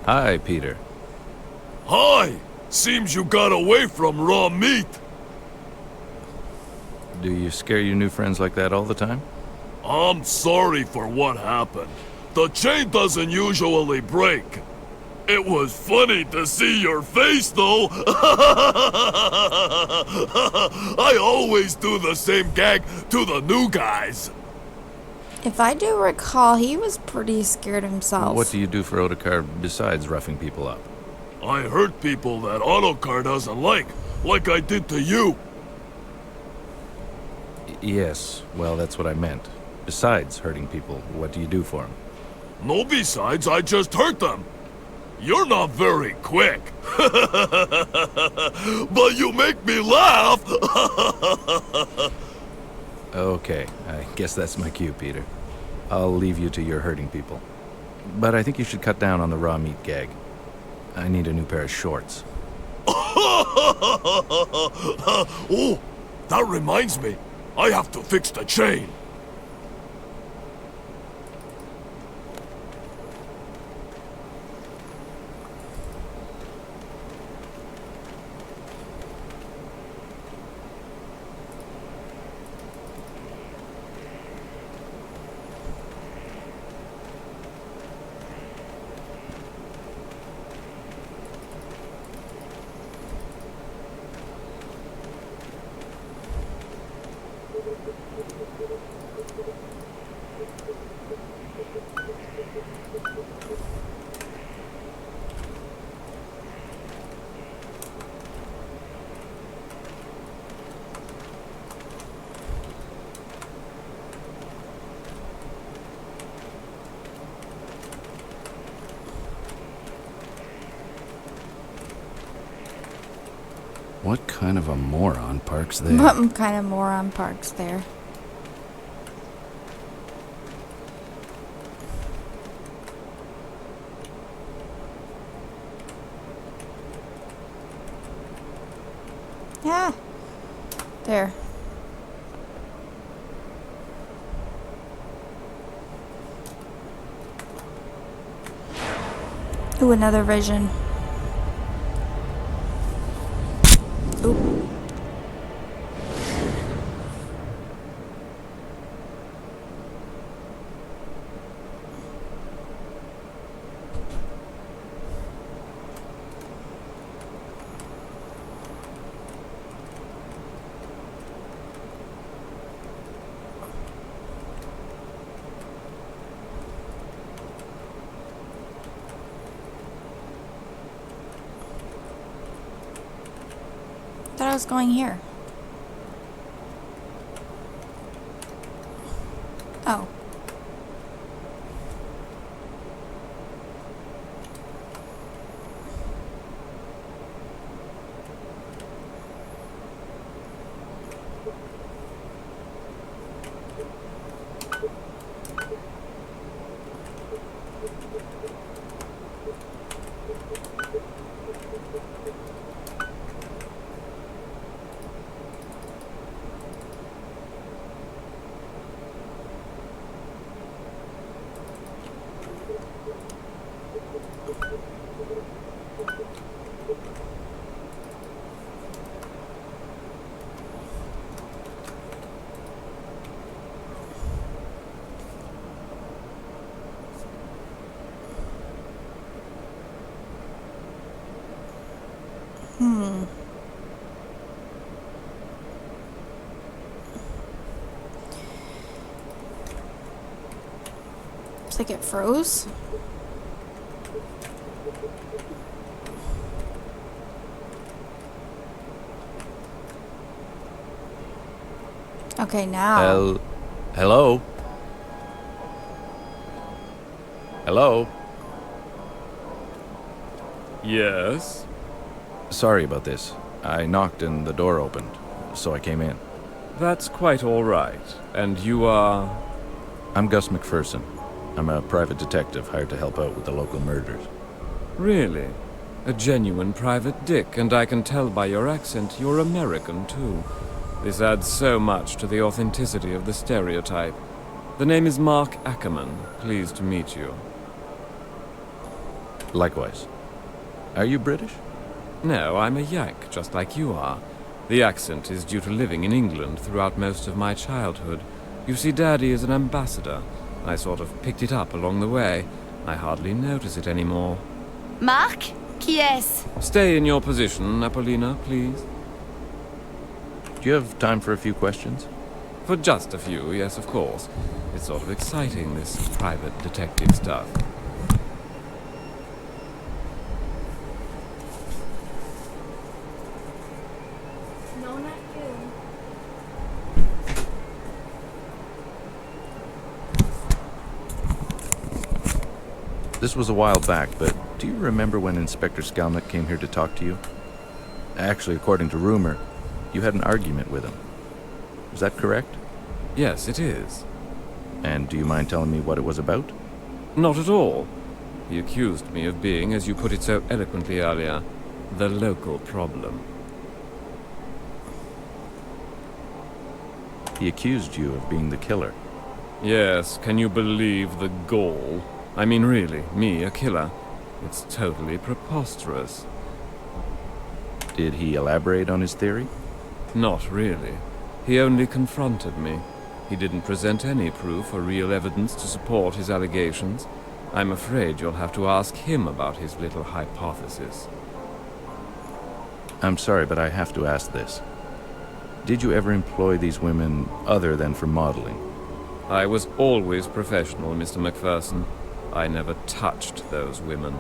Hi, Peter.
Hi! Seems you got away from raw meat.
Do you scare your new friends like that all the time?
I'm sorry for what happened. The chain doesn't usually break. It was funny to see your face, though. I always do the same gag to the new guys.
If I do recall, he was pretty scared himself.
What do you do for Otakar besides roughing people up?
I hurt people that Otakar doesn't like I did to you.
Yes, well, that's what I meant. Besides hurting people, what do you do for them?
No besides, I just hurt them. You're not very quick. But you make me laugh.
Okay, I guess that's my cue, Peter. I'll leave you to your hurting people. But I think you should cut down on the raw meat gag. I need a new pair of shorts.
Oh, that reminds me. I have to fix the chain.
What kind of a moron parks there?
What kind of moron parks there? Yeah. There. Ooh, another vision. Ooh. Thought I was going here. Oh. Looks like it froze. Okay, now.
Hello? Hello?
Yes?
Sorry about this. I knocked and the door opened, so I came in.
That's quite all right. And you are...
I'm Gus McPherson. I'm a private detective hired to help out with the local murders.
Really? A genuine private dick, and I can tell by your accent you're American, too. This adds so much to the authenticity of the stereotype. The name is Mark Ackerman. Pleased to meet you.
Likewise. Are you British?
No, I'm a Yak, just like you are. The accent is due to living in England throughout most of my childhood. You see, Daddy is an ambassador. I sort of picked it up along the way. I hardly notice it anymore.
Marc? Qui est-ce?
Stay in your position, Apollina, please.
Do you have time for a few questions?
For just a few, yes, of course. It's sort of exciting, this private detective stuff.
No, not you.
This was a while back, but do you remember when Inspector Skalnick came here to talk to you? Actually, according to rumor, you had an argument with him. Is that correct?
Yes, it is.
And do you mind telling me what it was about?
Not at all. He accused me of being, as you put it so eloquently earlier, the local problem.
He accused you of being the killer.
Yes, can you believe the gall? I mean, really, me, a killer? It's totally preposterous.
Did he elaborate on his theory?
Not really. He only confronted me. He didn't present any proof or real evidence to support his allegations. I'm afraid you'll have to ask him about his little hypothesis.
I'm sorry, but I have to ask this. Did you ever employ these women other than for modeling?
I was always professional, Mr. McPherson. I never touched those women.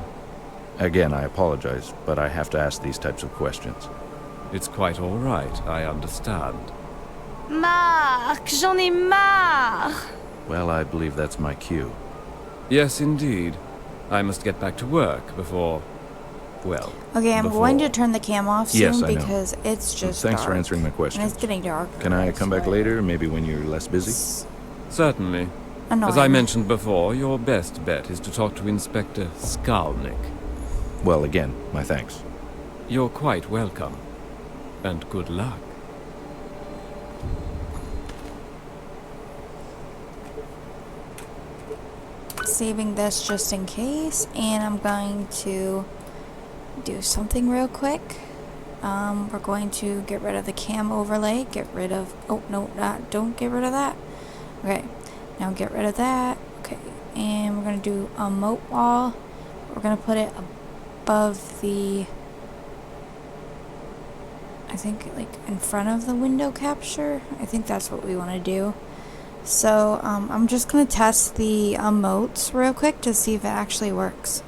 Again, I apologize, but I have to ask these types of questions.
It's quite all right, I understand.
Marc, j'en ai marre!
Well, I believe that's my cue.
Yes, indeed. I must get back to work before... well...
Okay, I'm
before-
going to turn the cam off soon
Yes, I know.
because it's just
Thanks for
dark.
answering my
And
questions.
it's getting dark.
Can I come back later, maybe when you're less busy?
Certainly.
Annoying.
As I mentioned before, your best bet is to talk to Inspector Skalnick.
Well, again, my thanks.
You're quite welcome. And good luck.
Saving this just in case, and I'm going to do something real quick. We're going to get rid of the cam overlay, get rid of, oh no, don't get rid of that. Okay, now get rid of that. Okay, and we're going to do a moat wall. We're going to put it above the, I think like in front of the window capture. I think that's what we want to do. So I'm just going to test the moats real quick to see if it actually works.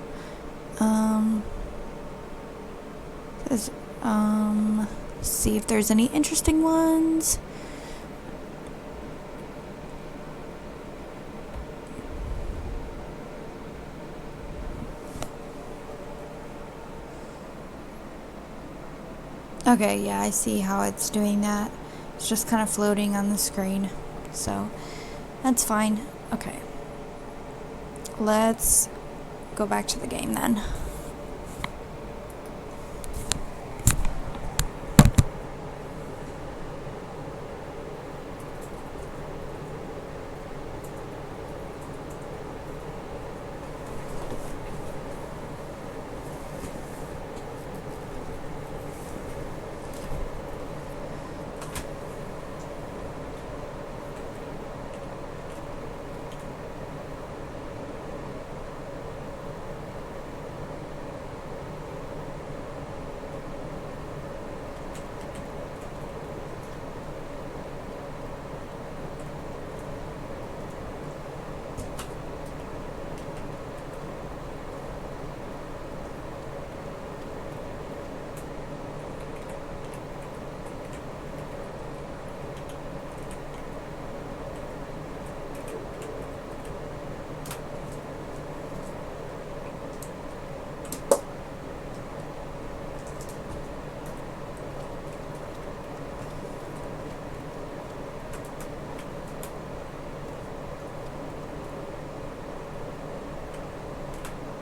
See if there's any interesting ones. Okay, yeah, I see how it's doing that. It's just kind of floating on the screen. So, that's fine. Okay. Let's go back to the game then.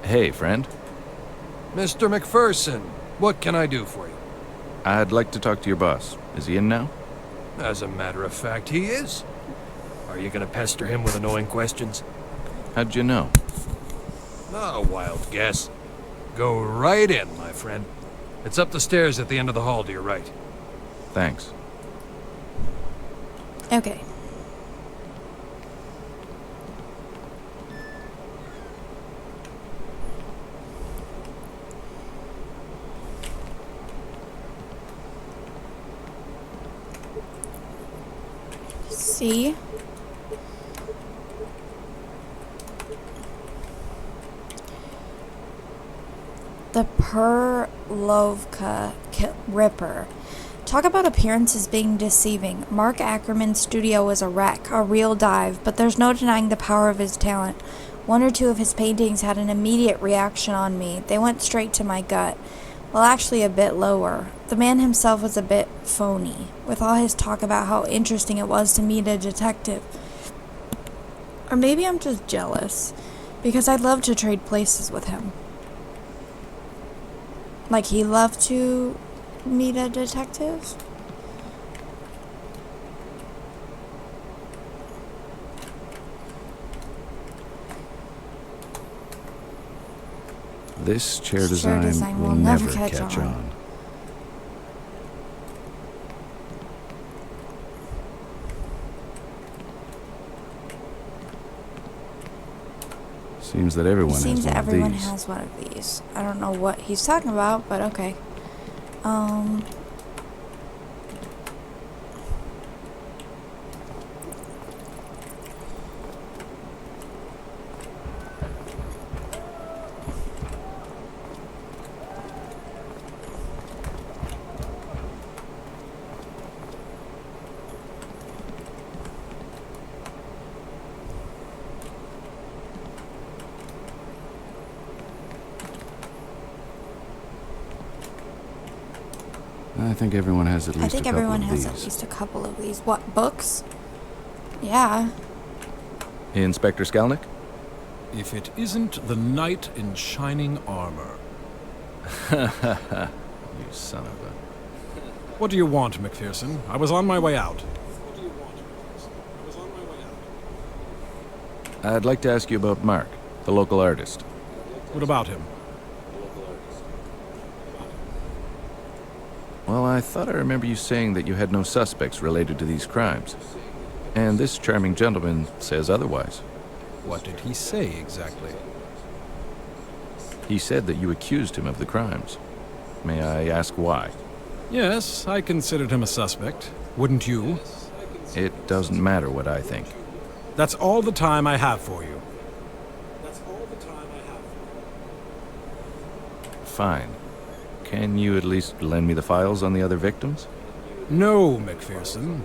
Hey, friend.
Mr. McPherson, what can I do for you?
I'd like to talk to your boss. Is he in now?
As a matter of fact, he is. Are you gonna pester him with annoying questions?
How'd you know?
A wild guess. Go right in, my friend. It's up the stairs at the end of the hall to your right.
Thanks.
Okay. See? The Perlovka Ripper. Talk about appearances being deceiving. Mark Ackerman's studio was a wreck, a real dive, but there's no denying the power of his talent. One or two of his paintings had an immediate reaction on me. They went straight to my gut. Well, actually a bit lower. The man himself was a bit phony, with all his talk about how interesting it was to meet a detective. Or maybe I'm just jealous, because I'd love to trade places with him. Like he loved to meet a detective?
This chair design will never catch on. Seems that everyone has
Seems
one
everyone
of these.
has one of these. I don't know what he's talking about, but okay.
I think everyone has at least
I think
a couple
everyone
of
has
these.
at least a couple of these. What, books? Yeah.
Inspector Skalnick?
If it isn't the knight in shining armor.
You son of a...
What do you want, McPherson? I was on my way out.
I'd like to ask you about Mark, the local artist.
What about him?
Well, I thought I remember you saying that you had no suspects related to these crimes. And this charming gentleman says otherwise.
What did he say exactly?
He said that you accused him of the crimes. May I ask why?
Yes, I considered him a suspect. Wouldn't you?
It doesn't matter what I think.
That's all the time I have for you.
Fine. Can you at least lend me the files on the other victims?
No, McPherson.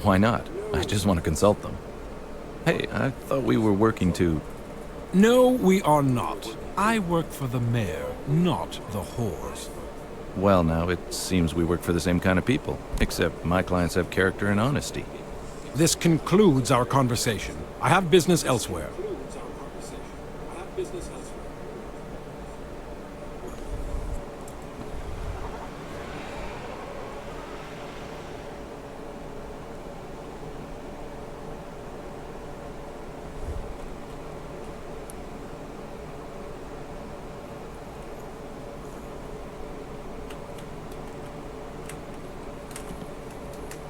Why not? I just want to consult them. Hey, I thought we were working to...
No, we are not. I work for the mayor, not the whores.
Well, now, it seems we work for the same kind of people. Except my clients have character and honesty.
This concludes our conversation. I have business elsewhere.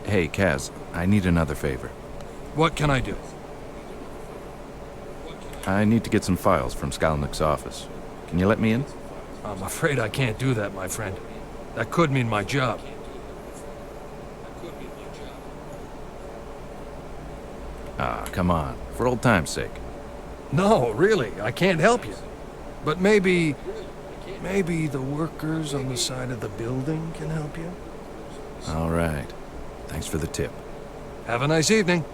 Hey, Kaz, I need another favor.
What can I do?
I need to get some files from Skalnick's office. Can you let me in?
I'm afraid I can't do that, my friend. That could mean my job.
Ah, come on. For old time's sake.
No, really, I can't help you. But maybe the workers on the side of the building can help you?
All right. Thanks for the tip.
Have a nice evening.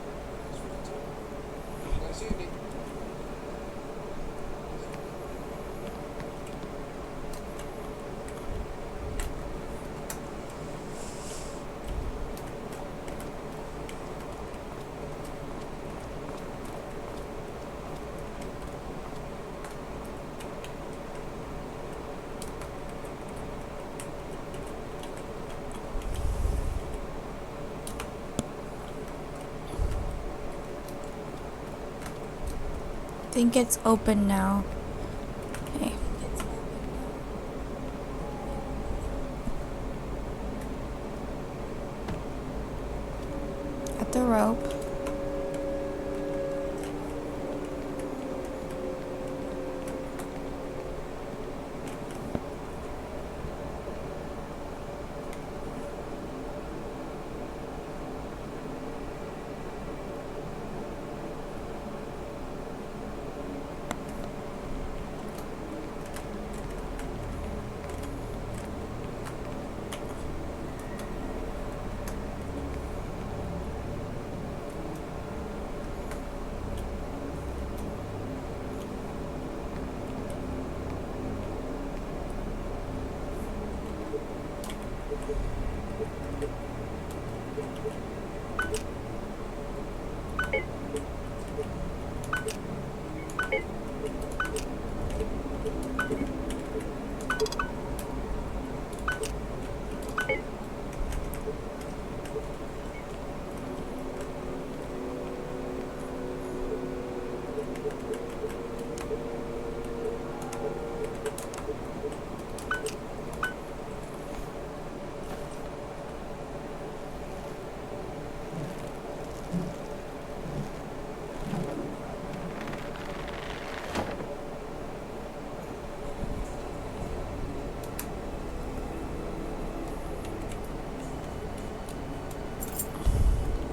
think it's open now. Okay. At the rope.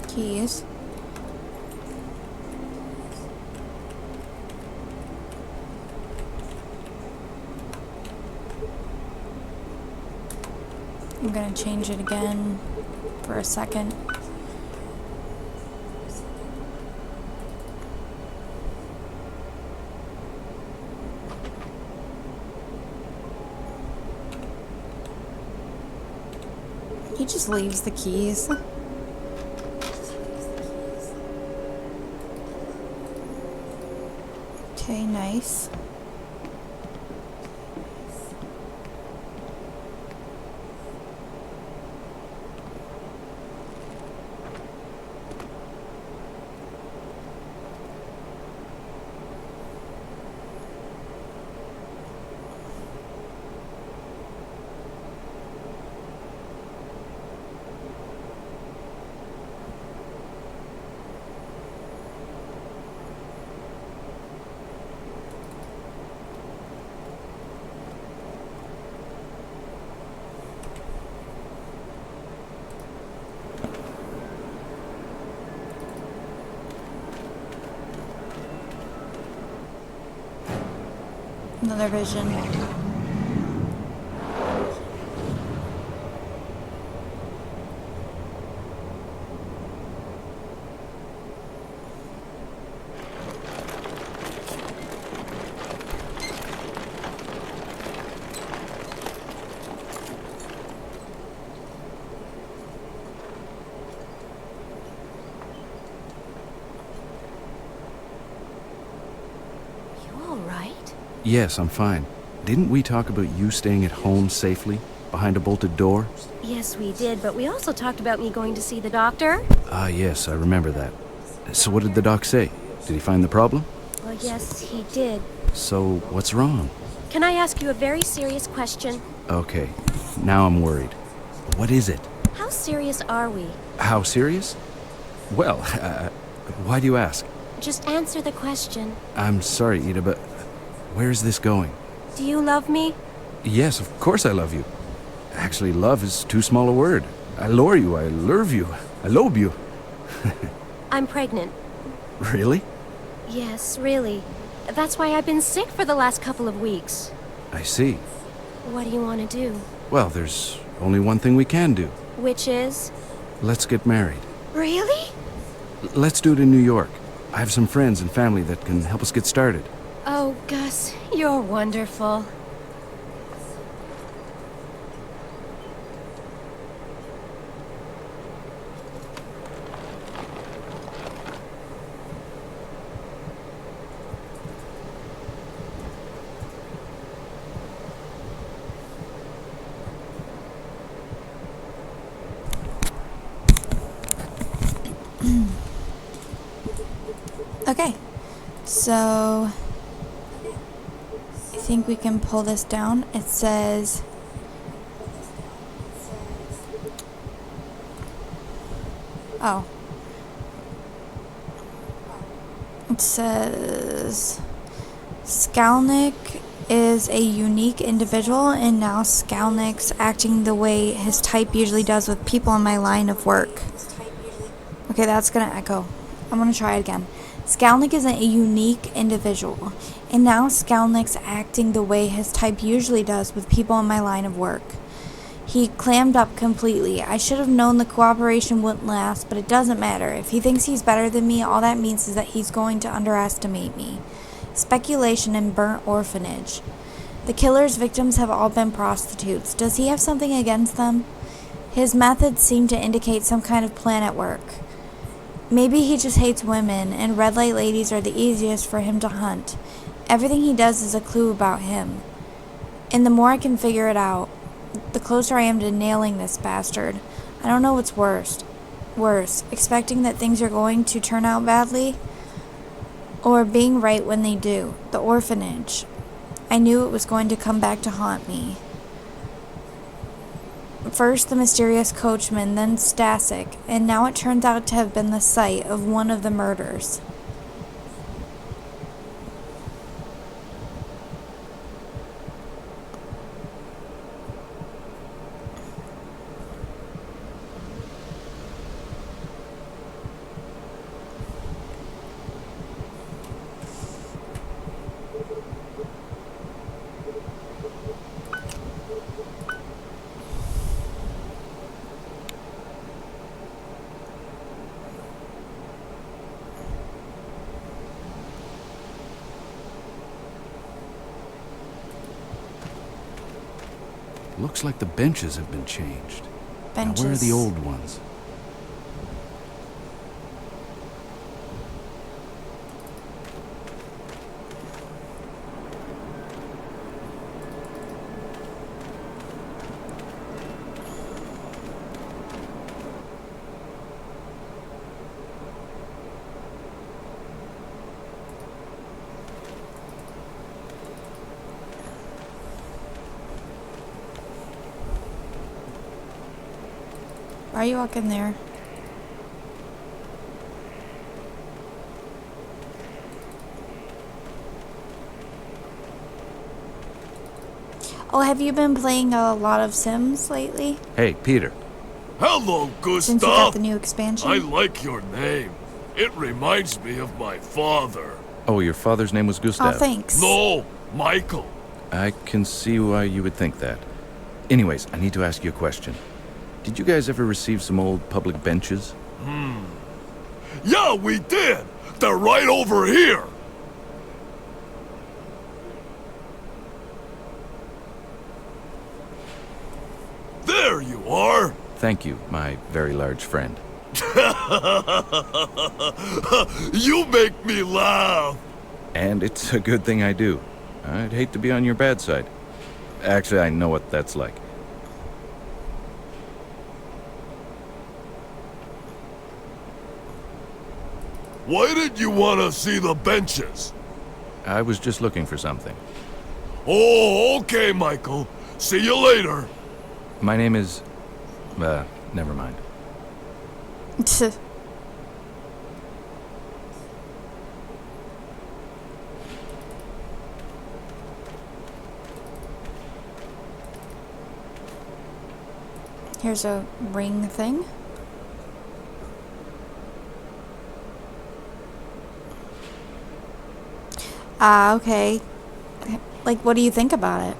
Keys. I'm gonna change it again for a second. He just leaves the keys. Okay, nice. Another vision.
Yes, I'm fine. Didn't we talk about you staying at home safely, behind a bolted door?
Yes, we did, but we also talked about me going to see the doctor.
Ah, yes, I remember that. So what did the doc say? Did he find the problem?
Well, yes, he did.
So what's wrong?
Can I ask you a very serious question?
Okay, now I'm worried. What is it?
How serious are we?
How serious? Well, why do you ask?
Just answer the question.
I'm sorry, Ida, but where is this going?
Do you love me?
Yes, of course I love you. Actually, love is too small a word. I lure you, I lurve you, I lobe you.
I'm pregnant.
Really?
Yes, really. That's why I've been sick for the last couple of weeks.
I see.
What do you want to do?
Well, there's only one thing we can do.
Which is?
Let's get married.
Really?
Let's do it in New York. I have some friends and family that can help us get started.
Oh, Gus, you're wonderful.
Okay. So I think we can pull this down. It says it says Skalnick is a unique individual, and now Skalnick's acting the way his type usually does with people in my line of work. Okay, that's gonna echo. I'm gonna try it again. Skalnick is a unique individual, and now Skalnick's acting the way his type usually does with people in my line of work. He clammed up completely. I should have known the cooperation wouldn't last, but it doesn't matter. If he thinks he's better than me, all that means is that he's going to underestimate me. Speculation and burnt orphanage. The killer's victims have all been prostitutes. Does he have something against them? His methods seem to indicate some kind of plan at work. Maybe he just hates women, and red light ladies are the easiest for him to hunt. Everything he does is a clue about him. And the more I can figure it out, the closer I am to nailing this bastard. I don't know what's worse, expecting that things are going to turn out badly, or being right when they do. The orphanage. I knew it was going to come back to haunt me. First the mysterious coachman, then Stasek, and now it turns out to have been the site of one of the murders.
Looks like the benches have been changed.
Benches.
Now, where are the old ones?
Why are you walking there? Oh, have you been playing a lot of Sims lately?
Hey, Peter.
Hello,
Since you got
Gustav.
the new expansion?
I like your name. It reminds me of my father.
Oh, your father's name was
Oh,
Gustav.
thanks.
No, Michael.
I can see why you would think that. Anyways, I need to ask you a question. Did you guys ever receive some old public benches?
Yeah, we did. They're right over here. There you are.
Thank you, my very large friend.
You make me laugh.
And it's a good thing I do. I'd hate to be on your bad side. Actually, I know what that's like.
Why did you want to see the benches?
I was just looking for something.
Oh, okay, Michael. See you later.
My name is... never mind.
Here's a ring thing. Ah, okay. Like, what do you think about it?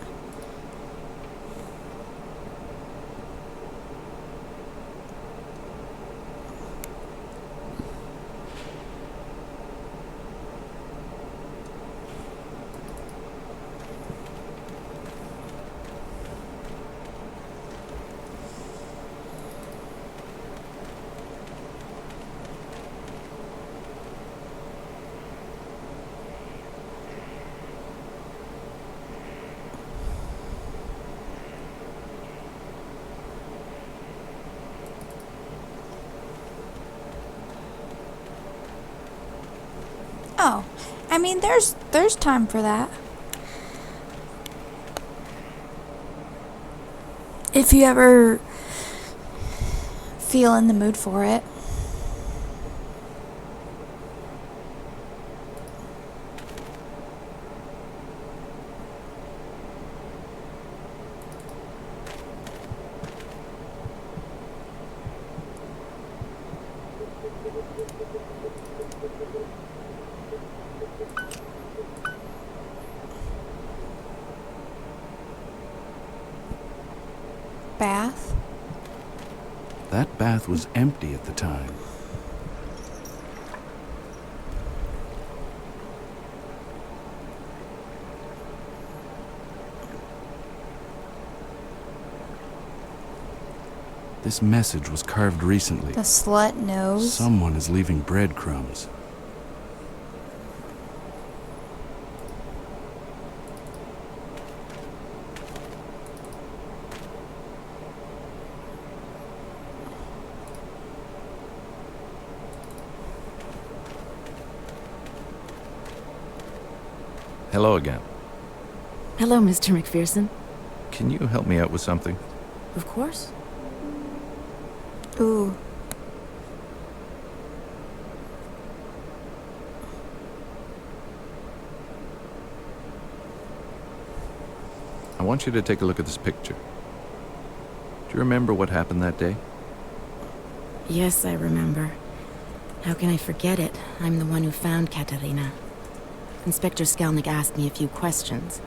Oh, I mean, there's time for that. If you ever feel in the mood for it. Bath?
That bath was empty at the time. This message was carved recently.
The slut knows.
Someone is leaving breadcrumbs. Hello again.
Hello, Mr. McPherson.
Can you help me out with something?
Of course.
Ooh.
I want you to take a look at this picture. Do you remember what happened that day?
Yes, I remember. How can I forget it? I'm the one who found Katerina. Inspector Skalnik asked me a few questions.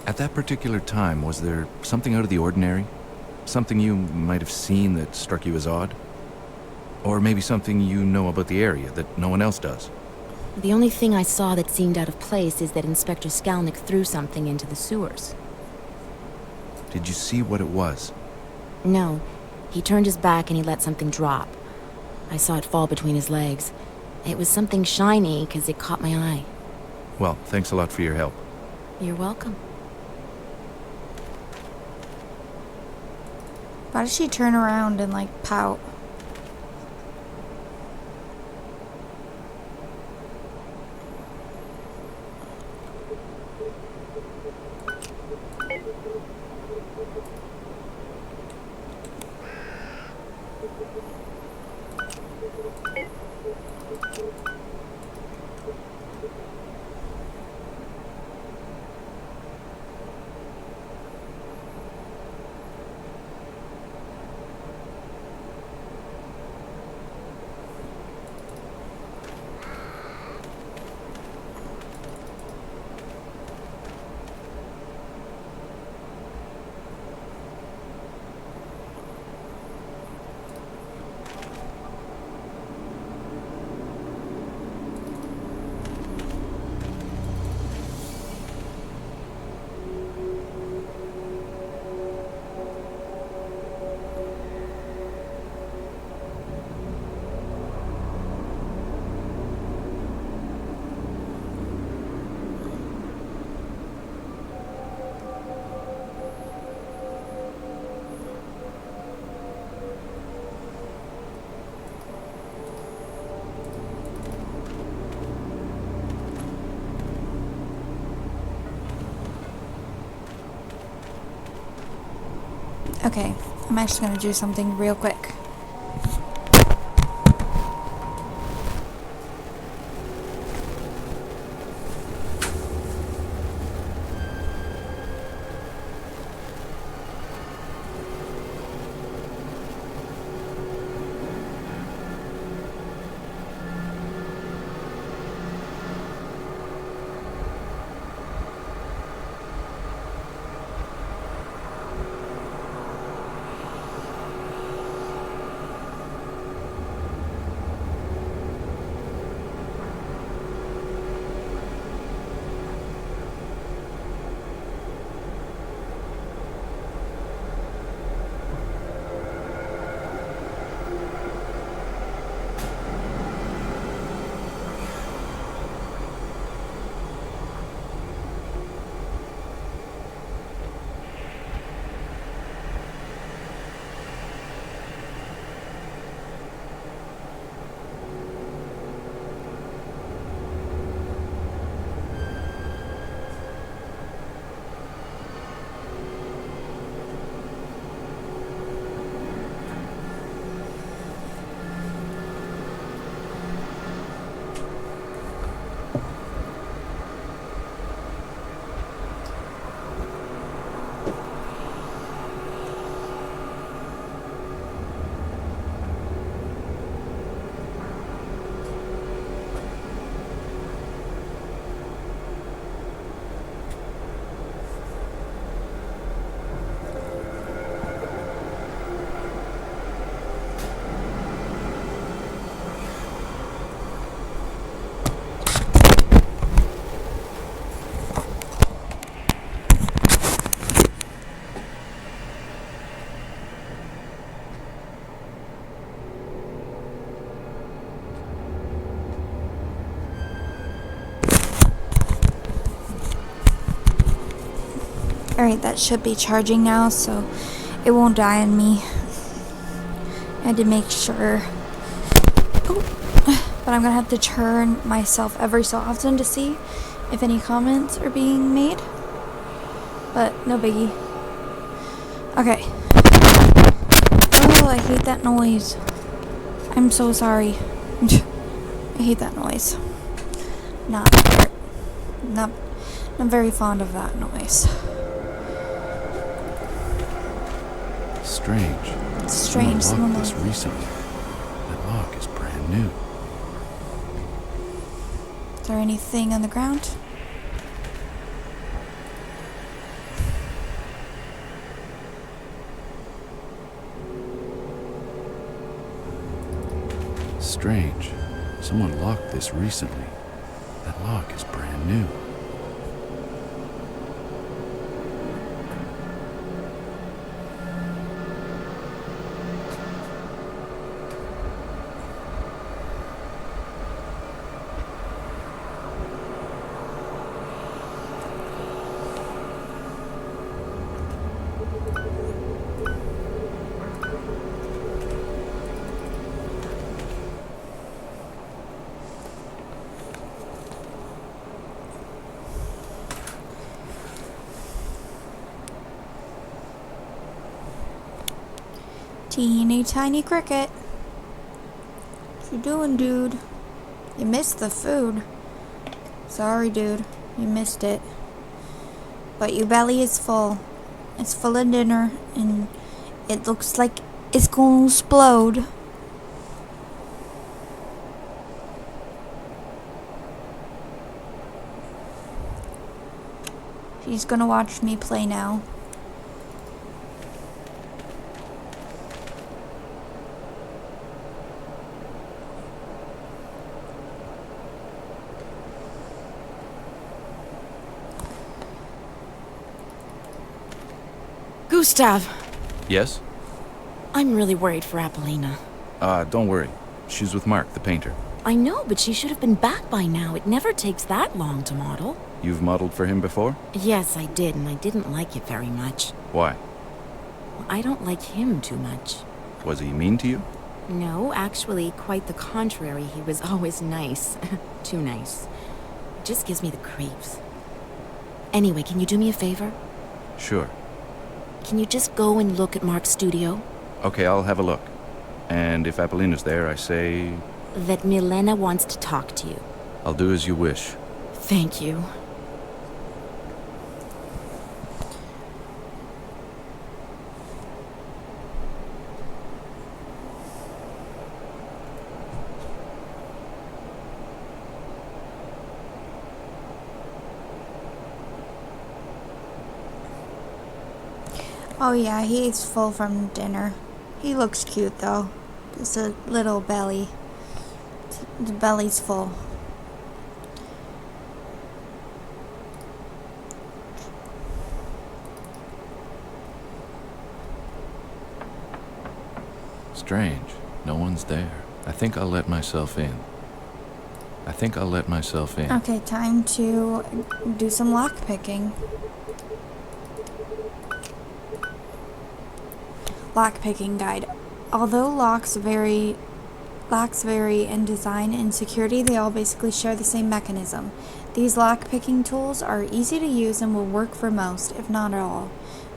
At that particular time, was there something out of the ordinary? Something you might have seen that struck you as odd? Or maybe something you know about the area that no one else does?
The only thing I saw that seemed out of place is that Inspector Skalnik threw something into the sewers.
Did you see what it was?
No. He turned his back and he let something drop. I saw it fall between his legs. It was something shiny because it caught my eye.
Well, thanks a lot for your help.
You're welcome.
Why does she turn around and, like, pout? Okay, I'm actually gonna do something real quick. Alright, that should be charging now, so it won't die on me. I had to make sure. Oh, but I'm gonna have to turn myself every so often to see if any comments are being made. But no biggie. Okay. Oh, I hate that noise. I'm so sorry. I hate that noise. Not very fond of that noise.
Strange.
It's strange.
Someone locked this recently. That lock is brand new.
Is there anything on the ground?
Strange. Someone locked this recently. That lock is brand new.
Teeny tiny cricket. What you doing, dude? You missed the food. Sorry, dude. You missed it. But your belly is full. It's full of dinner, and it looks like it's gonna explode. She's gonna watch me play now.
Gustav,
Yes?
I'm really worried for Apollina.
Don't worry. She's with Mark, the painter.
I know, but she should have been back by now. It never takes that long to model.
You've modeled for him before?
Yes, I did, and I didn't like it very much.
Why?
I don't like him too much.
Was he mean to you?
No, actually, quite the contrary. He was always nice. Too nice. It just gives me the creeps. Anyway, can you do me a favor?
Sure.
Can you just go and look at Mark's studio?
Okay, I'll have a look. And if Apollina's there, I say...
That Milena wants to talk to you.
I'll do as you wish.
Thank you.
Oh yeah, he's full from dinner. He looks cute though. Just a little belly. The belly's full.
Strange. No one's there. I think I'll let myself in.
Okay, time to do some lock picking. Lockpicking guide. Although locks vary in design and security, they all basically share the same mechanism. These lockpicking tools are easy to use and will work for most, if not all,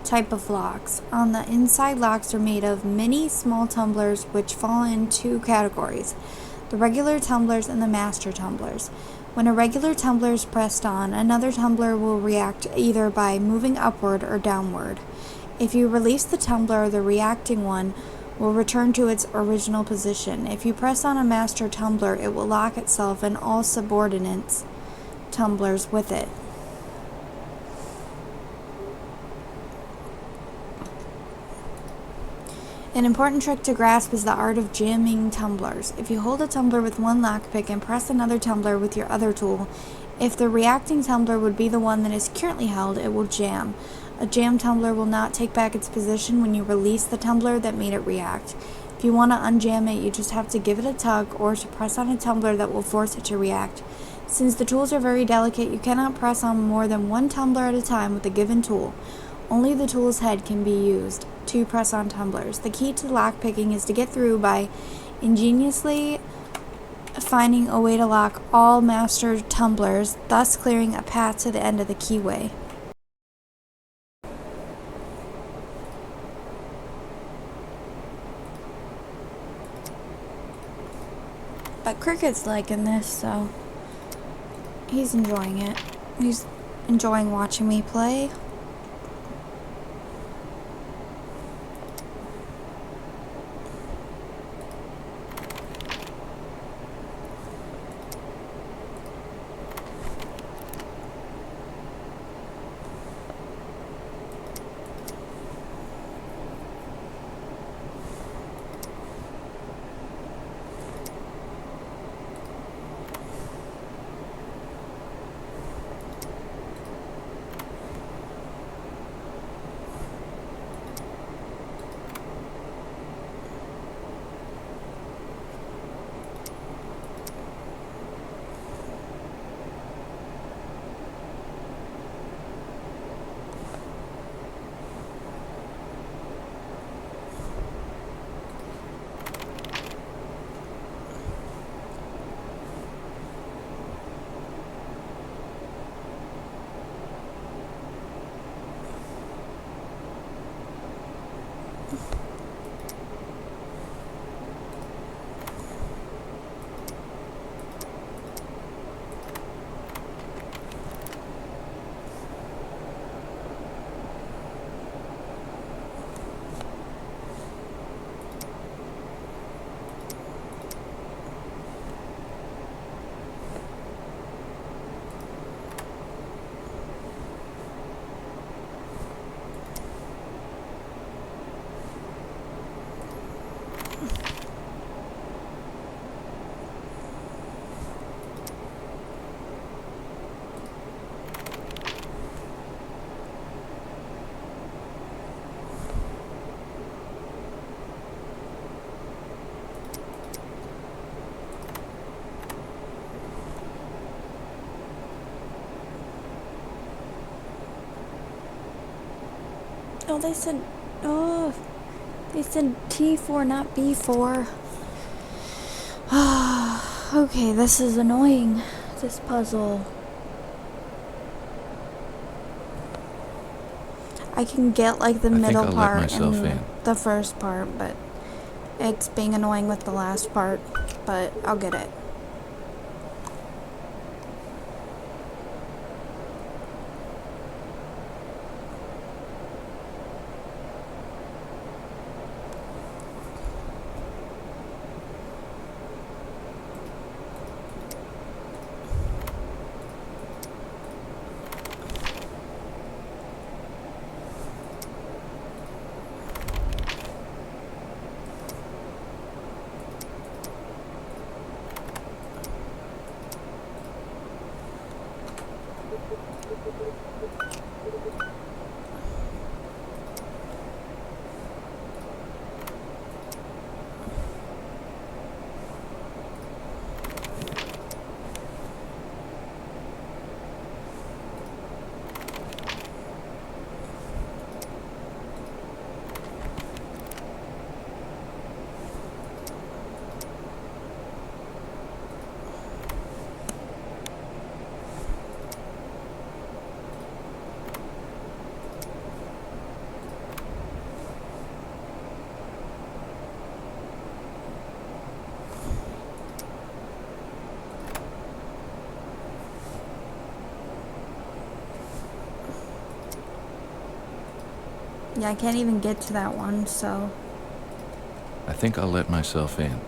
type of locks. On the inside, locks are made of many small tumblers which fall in two categories: the regular tumblers and the master tumblers. When a regular tumbler is pressed on, another tumbler will react either by moving upward or downward. If you release the tumbler, the reacting one will return to its original position. If you press on a master tumbler, it will lock itself and all subordinate tumblers with it. An important trick to grasp is the art of jamming tumblers. If you hold a tumbler with one lockpick and press another tumbler with your other tool, if the reacting tumbler would be the one that is currently held, it will jam. A jam tumbler will not take back its position when you release the tumbler that made it react. If you want to unjam it, you just have to give it a tug or to press on a tumbler that will force it to react. Since the tools are very delicate, you cannot press on more than one tumbler at a time with a given tool. Only the tool's head can be used to press on tumblers. The key to lockpicking is to get through by ingeniously finding a way to lock all master tumblers, thus clearing a path to the end of the keyway. But Cricket's liking this, so he's enjoying it. He's enjoying watching me play. Oh, they said T4, not B4. Okay, this is annoying, this puzzle. I can get like the middle part and the first part, but it's being annoying with the last part, but I'll get it. Yeah, I can't even get to that one, so...
I think I'll let myself in.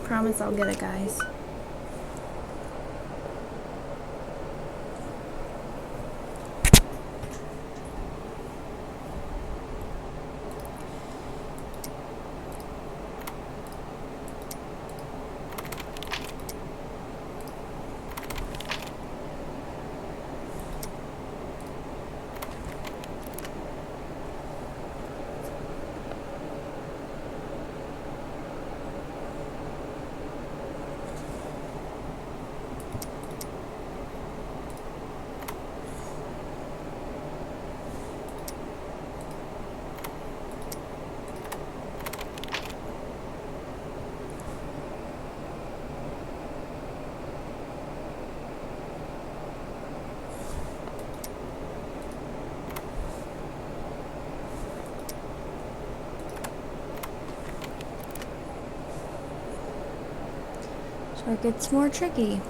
Promise I'll get it, guys. So it gets more tricky.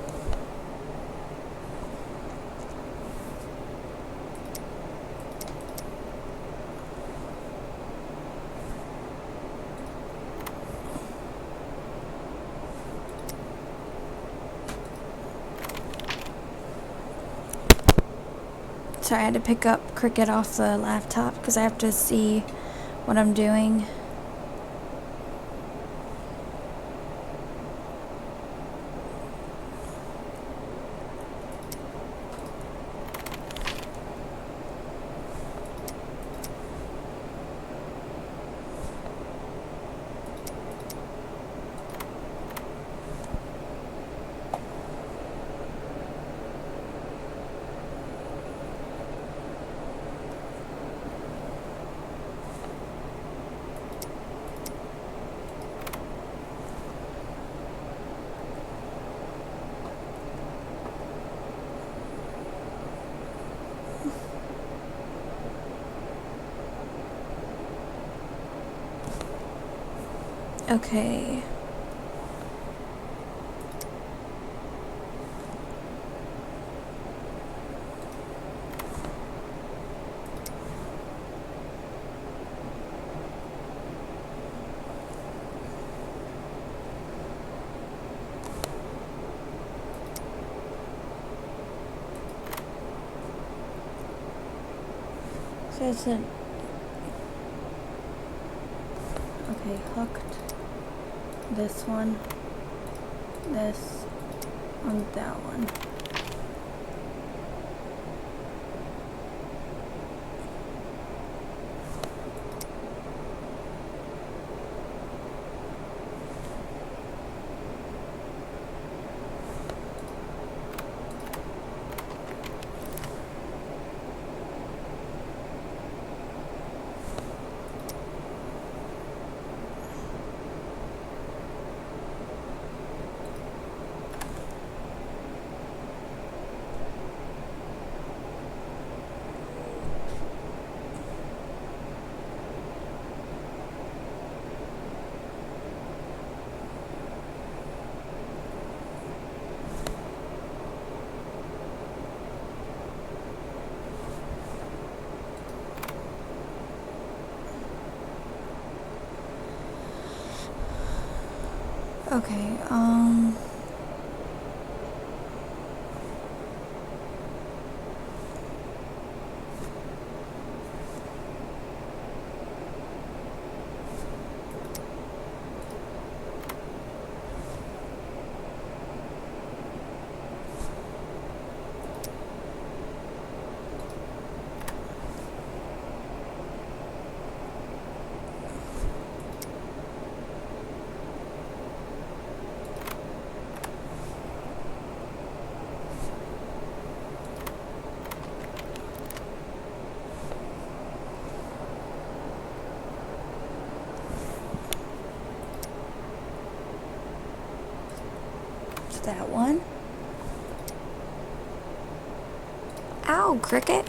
Sorry, I had to pick up Cricket off the laptop because I have to see what I'm doing. Okay. So it's an... Okay, hooked. This one, this, and that one. Okay, that one. Ow, Cricket.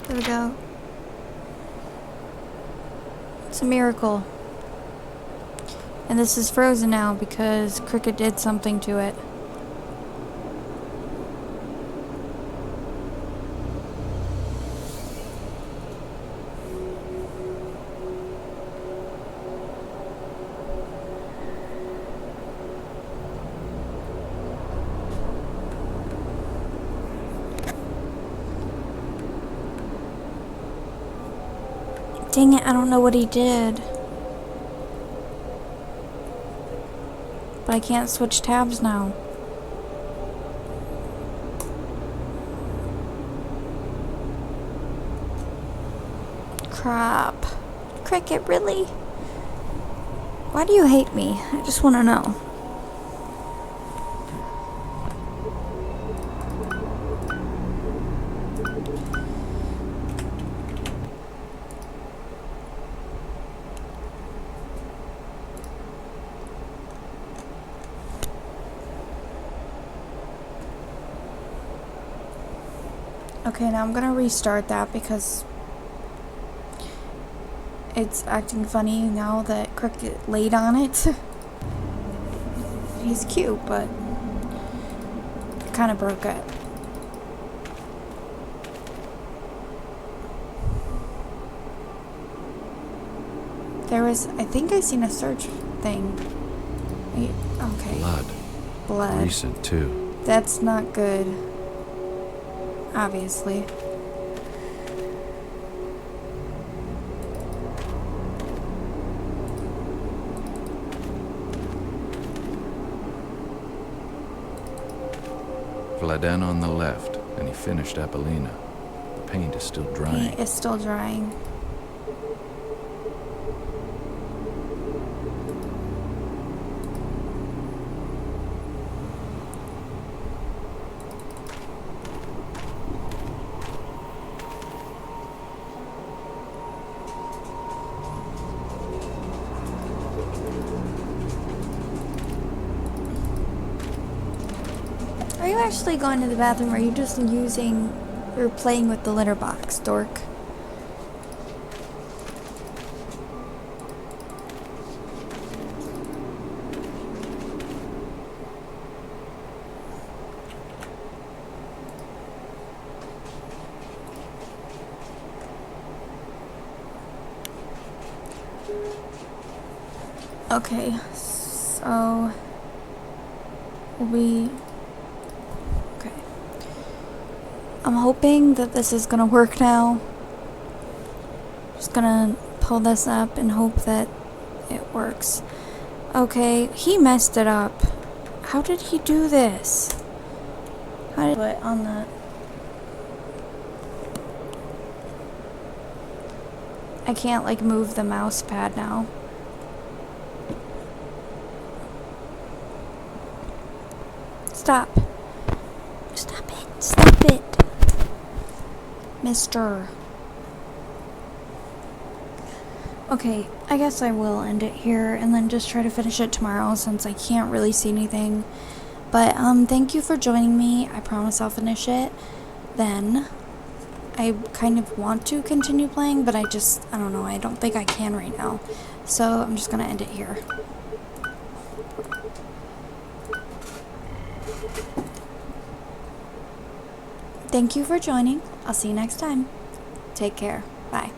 There we go. It's a miracle. And this is frozen now because Cricket did something to it. Dang it, I don't know what he did. But I can't switch tabs now. Crap. Cricket, really? Why do you hate me? I just want to know. Okay, now I'm gonna restart that because it's acting funny now that Cricket laid on it. He's cute, but kind of broke it. There was, I think I seen a search thing. Okay.
Blood. Recent, too.
That's not good. Obviously.
Vladen on the left, and he finished Apollina. The paint is still drying.
It's still drying. Are you actually going to the bathroom, or are you just using or playing with the litter box, dork? Okay, so okay. I'm hoping that this is gonna work now. Just gonna pull this up and hope that it works. Okay, he messed it up. How did he do this? How did I put on the... I can't like move the mouse pad now. Stop. Stop it. Stop it. Mister. Okay, I guess I will end it here and then just try to finish it tomorrow since I can't really see anything. But thank you for joining me. I promise I'll finish it. Then I kind of want to continue playing, but I don't know. I don't think I can right now. So I'm just gonna end it here. Thank you for joining. I'll see you next time. Take care. Bye.